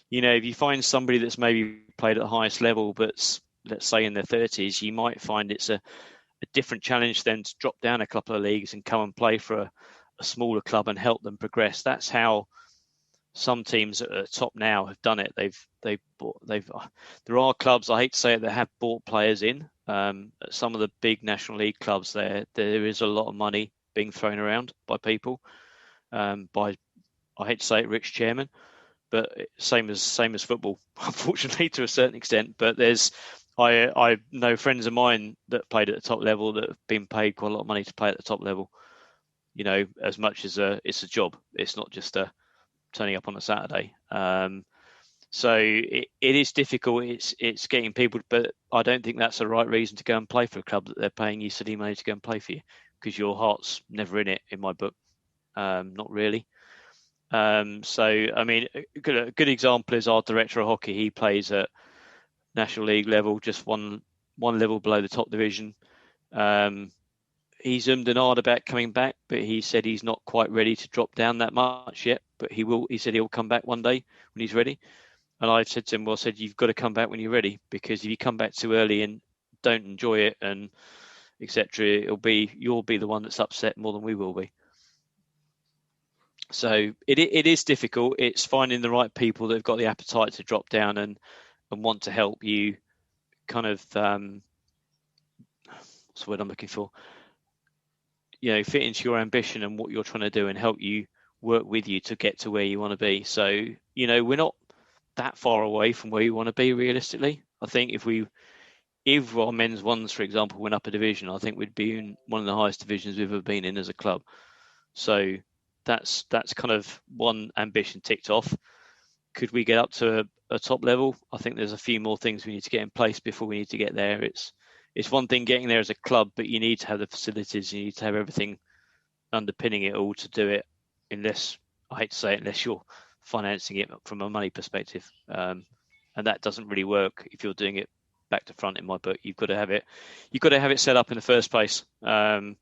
S7: If you find somebody that's maybe played at the highest level but's, let's say, in their 30s, you might find it's a different challenge then to drop down a couple of leagues and come and play for a smaller club and help them progress. That's how some teams at the top now have done it. There are clubs, I hate to say it, that have bought players in. Some of the big National League clubs there is a lot of money being thrown around by people, by, I hate to say it, rich chairmen. But same as football, unfortunately, to a certain extent. But I know friends of mine that played at the top level that have been paid quite a lot of money to play at the top level. As much as it's a job. It's not just turning up on a Saturday. So it is difficult. It's getting people, but I don't think that's the right reason to go and play for a club that they're paying you silly money to go and play for you, because your heart's never in it, in my book. Not really. So, I mean, a good example is our director of hockey. He plays at National League level, just one level below the top division. He's ummed and ahed about coming back, but he said he's not quite ready to drop down that much yet, but he will. He said he'll come back one day when he's ready. And I've said to him, well, you've got to come back when you're ready, because if you come back too early and don't enjoy it and etc., you'll be the one that's upset more than we will be. So it is difficult. It's finding the right people that have got the appetite to drop down and want to help you kind of, what's the word I'm looking for? Fit into your ambition and what you're trying to do and help you work with you to get to where you want to be. So, we're not that far away from where you want to be realistically. I think if our men's ones, for example, went up a division, I think we'd be in one of the highest divisions we've ever been in as a club. So that's kind of one ambition ticked off. Could we get up to a top level? I think there's a few more things we need to get in place before we need to get there. It's one thing getting there as a club, but you need to have the facilities, you need to have everything underpinning it all to do it, unless you're financing it from a money perspective. And that doesn't really work if you're doing it back to front, in my book. You've got to have it set up in the first place. Simon,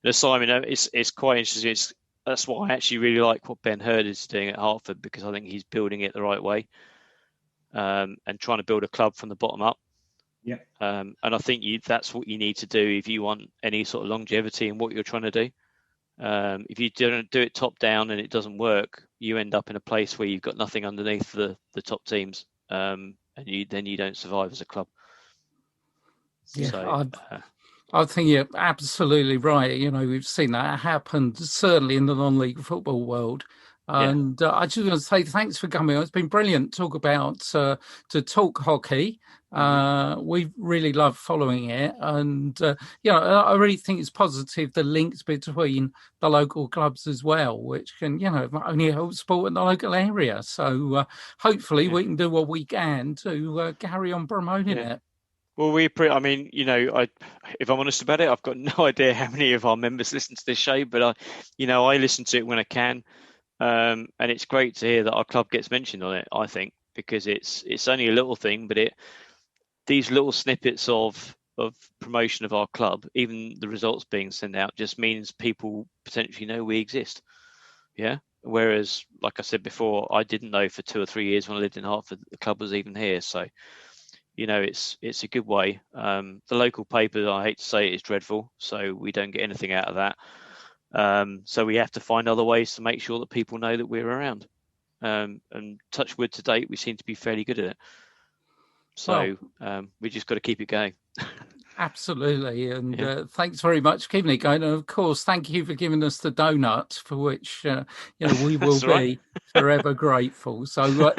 S7: it's quite interesting. That's why I actually really like what Ben Hurd is doing at Hertford, because I think he's building it the right way, and trying to build a club from the bottom up.
S5: Yeah.
S7: And I think that's what you need to do if you want any sort of longevity in what you're trying to do. If you don't do it top down and it doesn't work, you end up in a place where you've got nothing underneath the top teams, and you don't survive as a club.
S2: Yeah,
S7: so,
S2: I think you're absolutely right. We've seen that happen certainly in the non-league football world. And I just want to say thanks for coming on. It's been brilliant to talk hockey. We really love following it. And, I really think it's positive, the links between the local clubs as well, which can, not only help sport in the local area. So hopefully we can do what we can to carry on promoting it.
S7: Well, if I'm honest about it, I've got no idea how many of our members listen to this show, but I listen to it when I can. And it's great to hear that our club gets mentioned on it, I think, because it's only a little thing, but these little snippets of promotion of our club, even the results being sent out, just means people potentially know we exist. Yeah. Whereas, like I said before, I didn't know for 2 or 3 years when I lived in Hertford that the club was even here. So, it's a good way. The local paper, I hate to say it, is dreadful, so we don't get anything out of that. So we have to find other ways to make sure that people know that we're around. And touch wood, to date, we seem to be fairly good at it. So we just got to keep it going.
S2: Absolutely. And thanks very much for keeping it going. And of course, thank you for giving us the donut, for which we will be forever grateful. So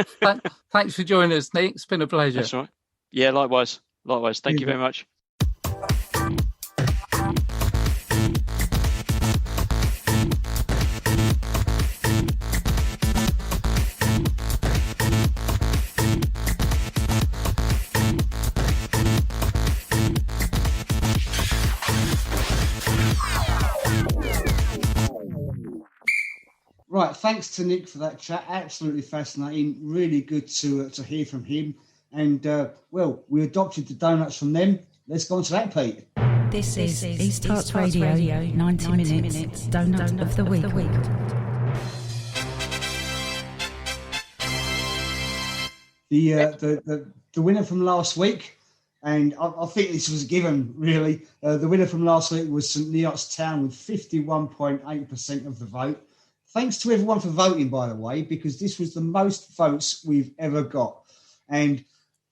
S2: thanks for joining us, Nick. It's been a pleasure.
S7: That's right. Yeah, likewise. Thank you very much.
S5: Right, thanks to Nick for that chat. Absolutely fascinating. Really good to hear from him. And, we adopted the donuts from them. Let's go on to that, Pete.
S8: This is East Herts Radio, 90 Minutes, Donut of the Week.
S5: The winner from last week, and I think this was a given, really. The winner from last week was St Neots Town with 51.8% of the vote. Thanks to everyone for voting, by the way, because this was the most votes we've ever got. And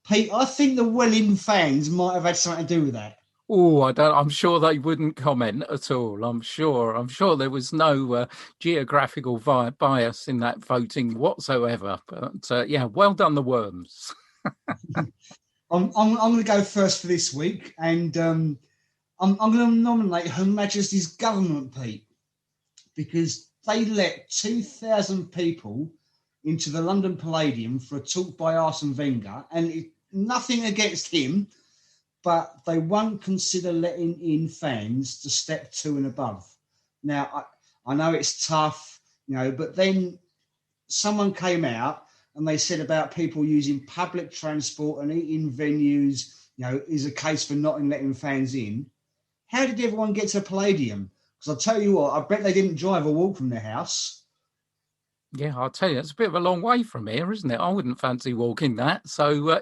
S5: Pete, I think the Welling fans might have had something to do with that.
S2: Oh, I'm sure they wouldn't comment at all. I'm sure there was no geographical bias in that voting whatsoever. But well done, the Worms.
S5: I'm going to go first for this week, and I'm going to nominate Her Majesty's government, Pete, because they let 2,000 people into the London Palladium for a talk by Arsene Wenger, and nothing against him, but they won't consider letting in fans to step 2 and above. Now, I know it's tough, but then someone came out and they said about people using public transport and eating venues, is a case for not letting fans in. How did everyone get to the Palladium? Because I'll tell you what, I bet they didn't drive or walk from their house.
S2: Yeah, I'll tell you, it's a bit of a long way from here, isn't it? I wouldn't fancy walking that. So,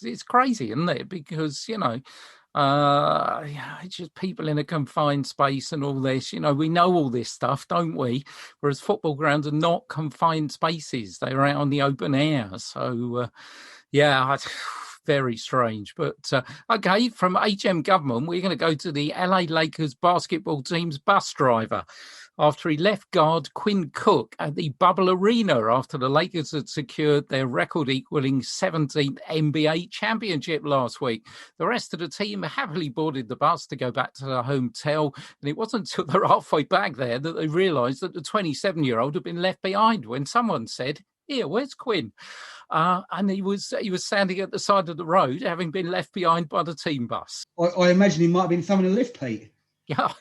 S2: it's crazy, isn't it? Because, it's just people in a confined space and all this. We know all this stuff, don't we? Whereas football grounds are not confined spaces. They're out on the open air. So, very strange. But, okay, from HM government, we're going to go to the LA Lakers basketball team's bus driver after he left guard Quinn Cook at the Bubble Arena after the Lakers had secured their record-equaling 17th NBA championship last week. The rest of the team happily boarded the bus to go back to their hotel, and it wasn't until they're halfway back there that they realised that the 27-year-old had been left behind when someone said, "Here, where's Quinn?" And he was standing at the side of the road, having been left behind by the team bus.
S5: I imagine he might have been thumbing a lift, Pete.
S2: Yeah,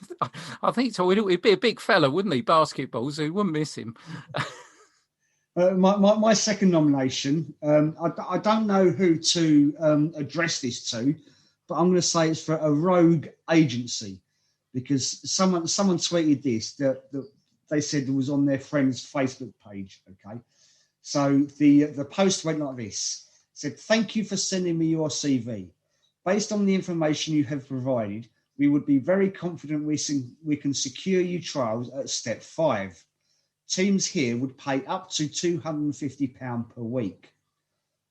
S2: I think so. He'd be a big fella, wouldn't he? Basketball, so you wouldn't miss him.
S5: My second nomination, I don't know who to address this to, but I'm going to say it's for a rogue agency, because someone tweeted this that they said it was on their friend's Facebook page. Okay, so the post went like this: it said, "Thank you for sending me your CV. Based on the information you have provided, we would be very confident we can secure you trials at step 5. Teams here would pay up to £250 per week.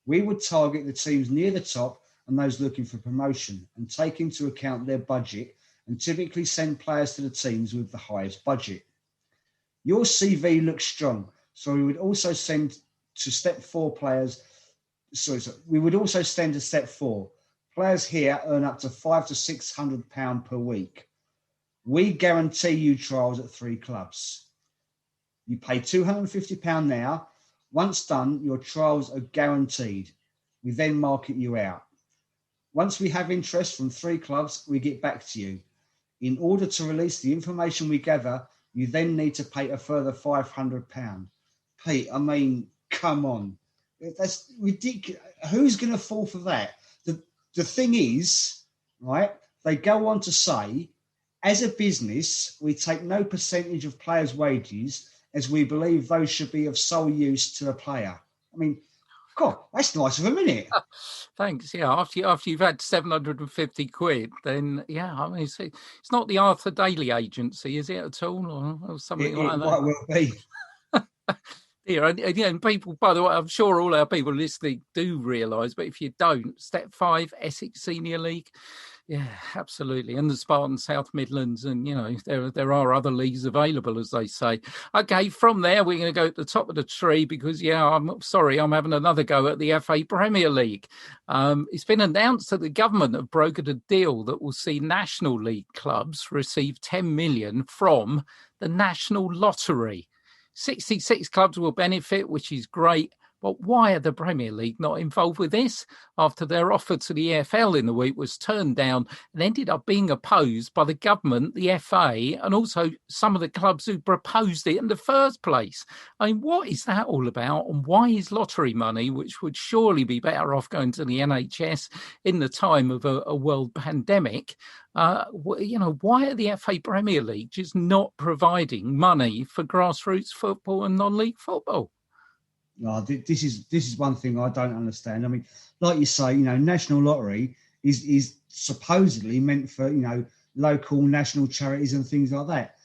S5: We would target the teams near the top and those looking for promotion and take into account their budget and typically send players to the teams with the highest budget. Your CV looks strong, So we would also send to step 4 players. We would also send to step 4. Players here earn up to £500 to £600 per week. We guarantee you trials at 3 clubs. You pay £250 now. Once done, your trials are guaranteed. We then market you out. Once we have interest from 3 clubs, we get back to you. In order to release the information we gather, you then need to pay a further £500. Pete, I mean, come on. That's ridiculous. Who's going to fall for that? The thing is, right, they go on to say, as a business, we take no percentage of players' wages as we believe those should be of sole use to the player. I mean, God, that's nice of a minute.
S2: Thanks. Yeah, after you've had 750 quid, then yeah, I mean, it's not the Arthur Daly agency, is it at all, or something like that? It
S5: might well be.
S2: Yeah, and people, by the way, I'm sure all our people listening do realise, but if you don't, Step 5, Essex Senior League, yeah, absolutely, and the Spartan South Midlands, and there are other leagues available, as they say. Okay, from there we're going to go at the top of the tree because I'm sorry, I'm having another go at the FA Premier League. It's been announced that the government have brokered a deal that will see National League clubs receive 10 million from the National Lottery. 66 clubs will benefit, which is great. But why are the Premier League not involved with this? After their offer to the EFL in the week was turned down and ended up being opposed by the government, the FA, and also some of the clubs who proposed it in the first place. I mean, what is that all about? And why is lottery money, which would surely be better off going to the NHS in the time of a world pandemic, why are the FA Premier League just not providing money for grassroots football and non-league football?
S5: No, this is one thing I don't understand. I mean, like you say, National Lottery is supposedly meant for local national charities and things like that.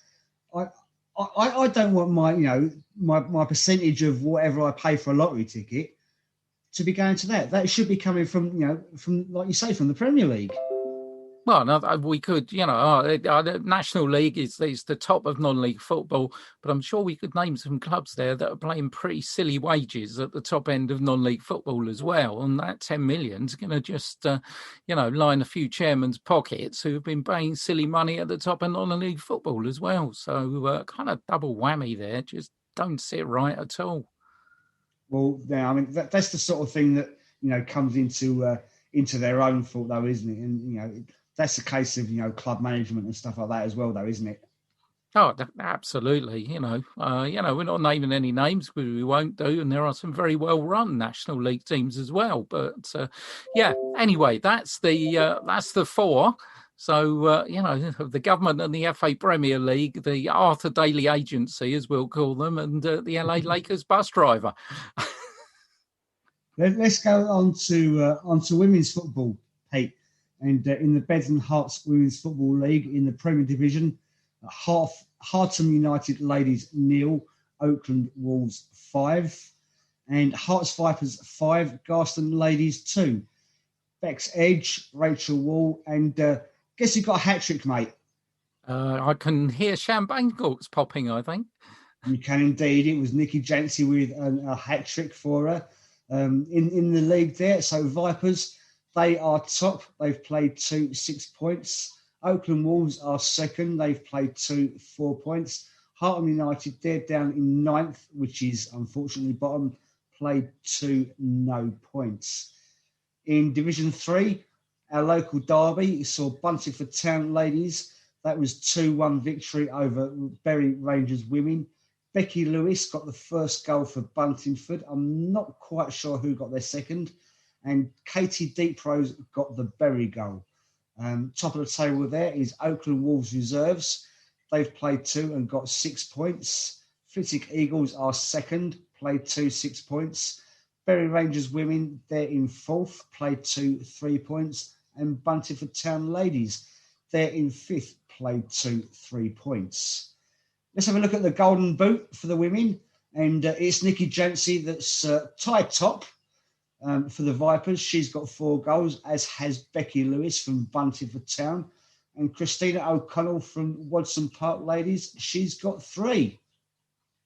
S5: I don't want my percentage of whatever I pay for a lottery ticket to be going to that. That should be coming from like you say, from the Premier League.
S2: Well, no, we could, the National League is the top of non-league football, but I'm sure we could name some clubs there that are playing pretty silly wages at the top end of non-league football as well. And that 10 million is going to just, line a few chairmen's pockets who have been paying silly money at the top of non-league football as well. So kind of double whammy there. Just don't sit right at all.
S5: Well, yeah, I mean, that's the sort of thing that, comes into their own fault, though, isn't it? And, that's the case of, club management and stuff like that as well, though, isn't it?
S2: Oh, absolutely. We're not naming any names, but we won't do. And there are some very well-run National League teams as well. But anyway, that's the 4. So, the government and the FA Premier League, the Arthur Daly agency, as we'll call them, and the LA Lakers bus driver.
S5: Let's go on to women's football, Pete. And in the Beds and Hearts Women's Football League in the Premier Division, Hartham United ladies 0, Oakland Wolves 5, and Hearts Vipers 5, Garston ladies 2. Bex Edge, Rachel Wall, and guess who got a hat-trick, mate?
S2: I can hear champagne corks popping, I think.
S5: You can indeed. It was Nikki Jancy with a hat-trick for her in the league there. So Vipers, they are top. They've played 2 6 points. Oakland Wolves are second. They've played 2 4 points. Hartham United, they're down in 9th, which is unfortunately bottom, played 2 no points. In Division 3, our local derby saw Buntingford Town ladies. That was 2-1 victory over Bury Rangers women. Becky Lewis got the first goal for Buntingford. I'm not quite sure who got their second. And Katie Deeprose got the Bury goal. Top of the table there is Oakland Wolves Reserves. They've played 2 and got 6 points. Flitwick Eagles are second, played 2 6 points. Bury Rangers women, they're in 4th, played 2 3 points. And Buntingford Town ladies, they're in 5th, played 2 3 points. Let's have a look at the Golden Boot for the women. And it's Nikki Jancy that's tied top. For the Vipers, she's got 4 goals, as has Becky Lewis from Buntingford Town. And Christina O'Connell from Wadson Park Ladies, she's got 3.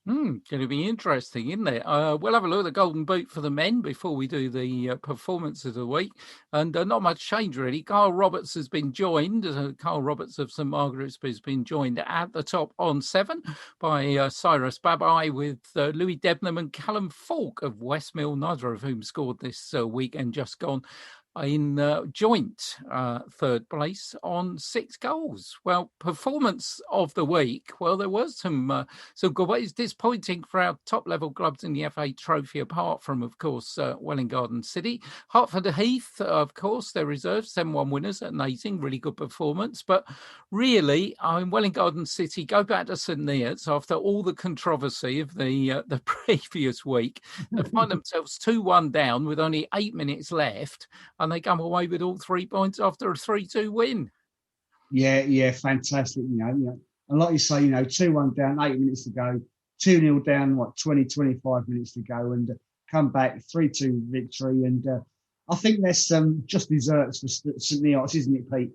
S2: Going to be interesting, isn't it? We'll have a look at the Golden Boot for the men before we do the performance of the week. And not much change, really. Carl Roberts has been joined. Carl Roberts of St Margaret's has been joined at the top on 7 by Cyrus Babai, with Louis Debnam and Callum Falk of Westmill, neither of whom scored this weekend just gone, in joint third place on 6 goals. Well, performance of the week. Well, there was some good ways. It's disappointing for our top level clubs in the FA Trophy, apart from, of course, Welwyn Garden City. Hertford Heath, of course, their reserves, 7-1 winners at Nating, really good performance. But really, Welwyn Garden City go back to St Neots after all the controversy of the previous week. They find themselves 2-1 down with only 8 minutes left, and they come away with all 3 points after a 3-2 win.
S5: Yeah, fantastic. And like you say, 2-1 down, 8 minutes to go, 2-0 down, 25 minutes to go, and come back, 3-2 victory. And I think there's just desserts for St Neots, isn't it, Pete?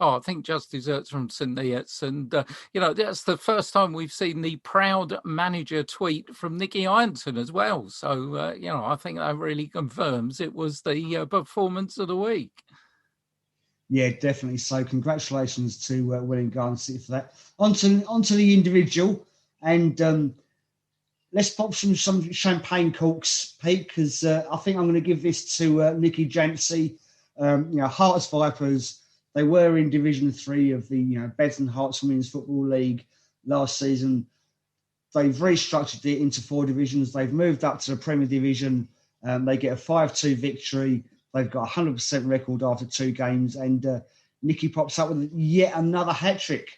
S2: Oh, I think just desserts from St Neots. And, that's the first time we've seen the proud manager tweet from Nicky Ironton as well. So, I think that really confirms it was the performance of the week.
S5: Yeah, definitely. So congratulations to Welwyn Garden City for that. On to the individual. And let's pop some champagne corks, Pete, because I think I'm going to give this to Nicky Jancy. Hearts Vipers. They were in Division 3 of the Beds and Hearts Women's Football League last season. They've restructured it into 4 divisions. They've moved up to the Premier Division. They get a 5-2 victory. They've got a 100% record after 2 games. And Nicky pops up with yet another hat-trick.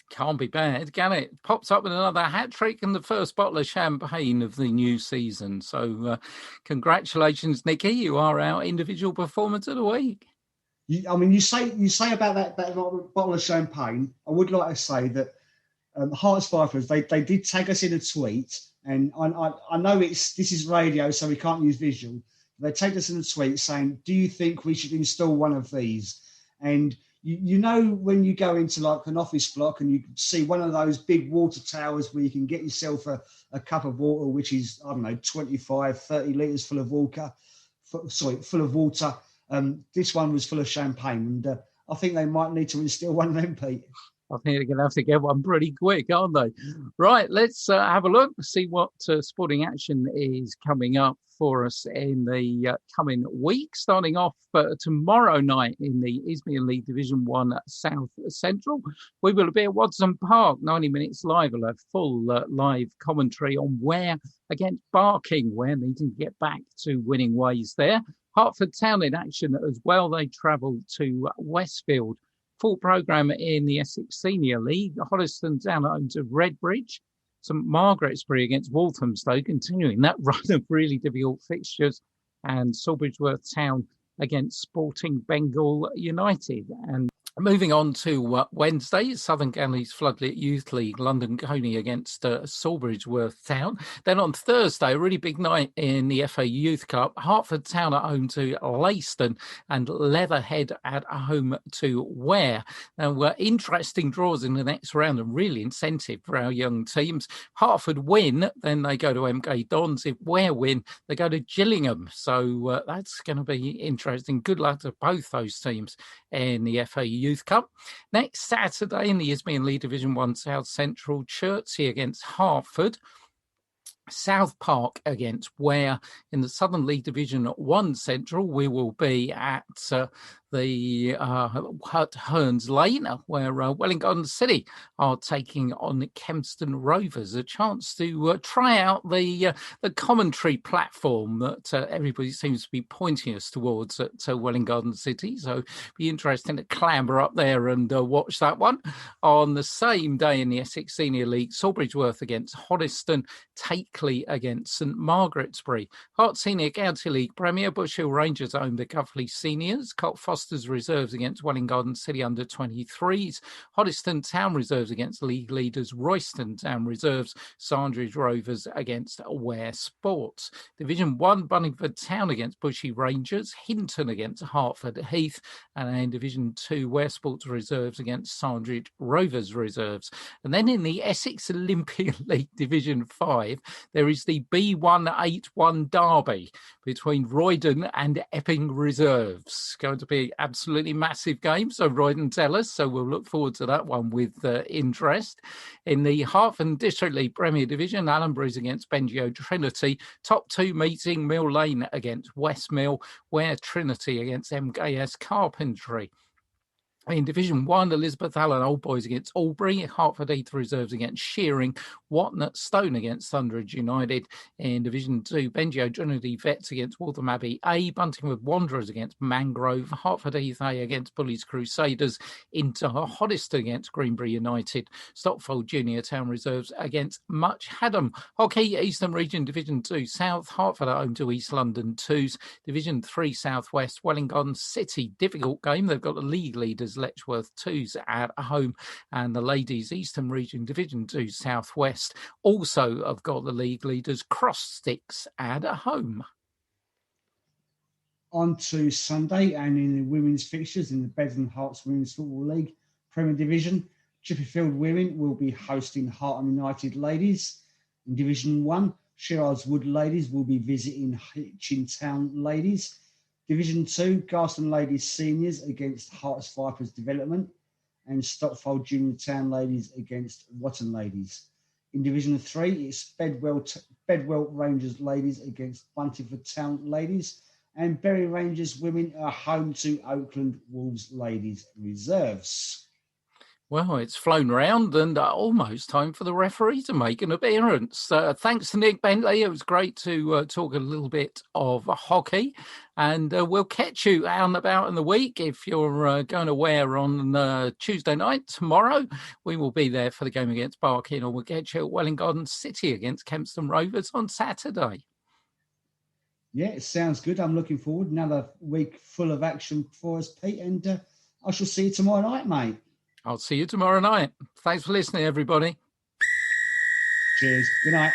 S2: Can't be bad, can it? Pops up with another hat-trick and the first bottle of champagne of the new season. So congratulations, Nicky. You are our individual performance of the week.
S5: You say about that bottle of champagne. I would like to say that Hearts Vipers, they did tag us in a tweet, and I know this is radio, so we can't use visual. They tagged us in a tweet saying, "Do you think we should install one of these?" And when you go into like an office block and you see one of those big water towers where you can get yourself a cup of water, which is 25, 30 litres full of water. This one was full of champagne, and I think they might need to instill one of them, Pete.
S2: I think they're going to have to get one pretty quick, aren't they? Right, let's have a look, see what sporting action is coming up for us in the coming week. Starting off tomorrow night in the Isthmian League Division 1 South Central. We will be at Watson Park, 90 Minutes Live. We'll have full live commentary on Ware against Barking. Ware needing to get back to winning ways there. Hertford Town in action as well. They travel to Westfield. Full programme in the Essex Senior League. Hoddesdon down at home to Redbridge. St Margaret's against Walthamstow, continuing that run of really difficult fixtures. And Sawbridgeworth Town against Sporting Bengal United. And moving on to Wednesday, Southern Counties Floodlit Youth League, London Coney against Sawbridgeworth Town. Then on Thursday, a really big night in the FA Youth Cup, Hertford Town at home to Leiston and Leatherhead at home to Ware. Now, interesting draws in the next round and really incentive for our young teams. Hertford win, then they go to MK Dons. If Ware win, they go to Gillingham. So that's going to be interesting. Good luck to both those teams in the FA Youth Cup. Next Saturday in the Isthmian League Division 1 South Central, Chertsey against Hertford. South Park against Ware. In the Southern League Division 1 Central, we will be at the Hearns Lane, where Welwyn Garden City are taking on the Kempston Rovers. A chance to try out the commentary platform that everybody seems to be pointing us towards at Welwyn Garden City. So be interesting to clamber up there and watch that one. On the same day in the Essex Senior League, Sawbridgeworth against Hoddesdon, Takeley against St Margaret's. Hart Senior County League Premier, Bush Hill Rangers own the Cuffley Seniors, Colt Foster Foster's reserves against Welling Garden City under-23s. Hoddesdon Town reserves against league leaders Royston Town reserves. Sandridge Rovers against Ware Sports. Division 1, Bunningford Town against Bushy Rangers. Hinton against Hertford Heath. And in Division 2, Ware Sports reserves against Sandridge Rovers reserves. And then in the Essex Olympic League Division 5, there is the B181 derby between Roydon and Epping reserves. Going to be absolutely massive game, so Roydon tell us. So we'll look forward to that one with interest. In the Hertford District League Premier Division, Allenbury's against Bengio Trinity. Top 2 meeting, Mill Lane against West Mill, Ware Trinity against MKS Carpentry. In Division 1, Elizabeth Allen Old Boys against Albury, Hertford Heath reserves against Shearing, Watnett Stone against Thunderidge United. In Division 2, Bengio Trinity Vets against Waltham Abbey A, Buntingford Wanderers against Mangrove, Hertford Heath A against Bullies Crusaders, Inter Hoddesdon against Greenbury United, Stockfold Junior Town reserves against Much Haddam. Hockey, Eastern Region Division 2 South, Hertford at home to East London Twos. Division 3 South West, Welling Garden City, difficult game. They've got the league leaders Letchworth Twos at home, and the ladies Eastern Region Division 2 Southwest also have got the league leaders Cross Sticks at home.
S5: On to Sunday, and in the women's fixtures in the Beds and Hearts Women's Football League Premier Division, Chipperfield Women will be hosting Hartham United ladies. In Division 1, Sherrard's Wood ladies will be visiting Hitchin Town ladies. Division 2, Garston Ladies Seniors against Hearts Vipers Development, and Stockfold Junior Town Ladies against Watton Ladies. In Division 3, it's Bedwell Rangers Ladies against Buntingford Town Ladies, and Bury Rangers Women are home to Oakland Wolves Ladies Reserves.
S2: Well, it's flown round and almost time for the referee to make an appearance. Thanks to Nik Bentley. It was great to talk a little bit of hockey. And we'll catch you out and about in the week. If you're going to Ware on Tuesday night, tomorrow, we will be there for the game against Barking, or we'll catch you at Welling Garden City against Kempston Rovers on Saturday.
S5: Yeah, it sounds good. I'm looking forward. Another week full of action for us, Pete. And I shall see you tomorrow night, mate.
S2: I'll see you tomorrow night. Thanks for listening, everybody.
S5: Cheers. Good night.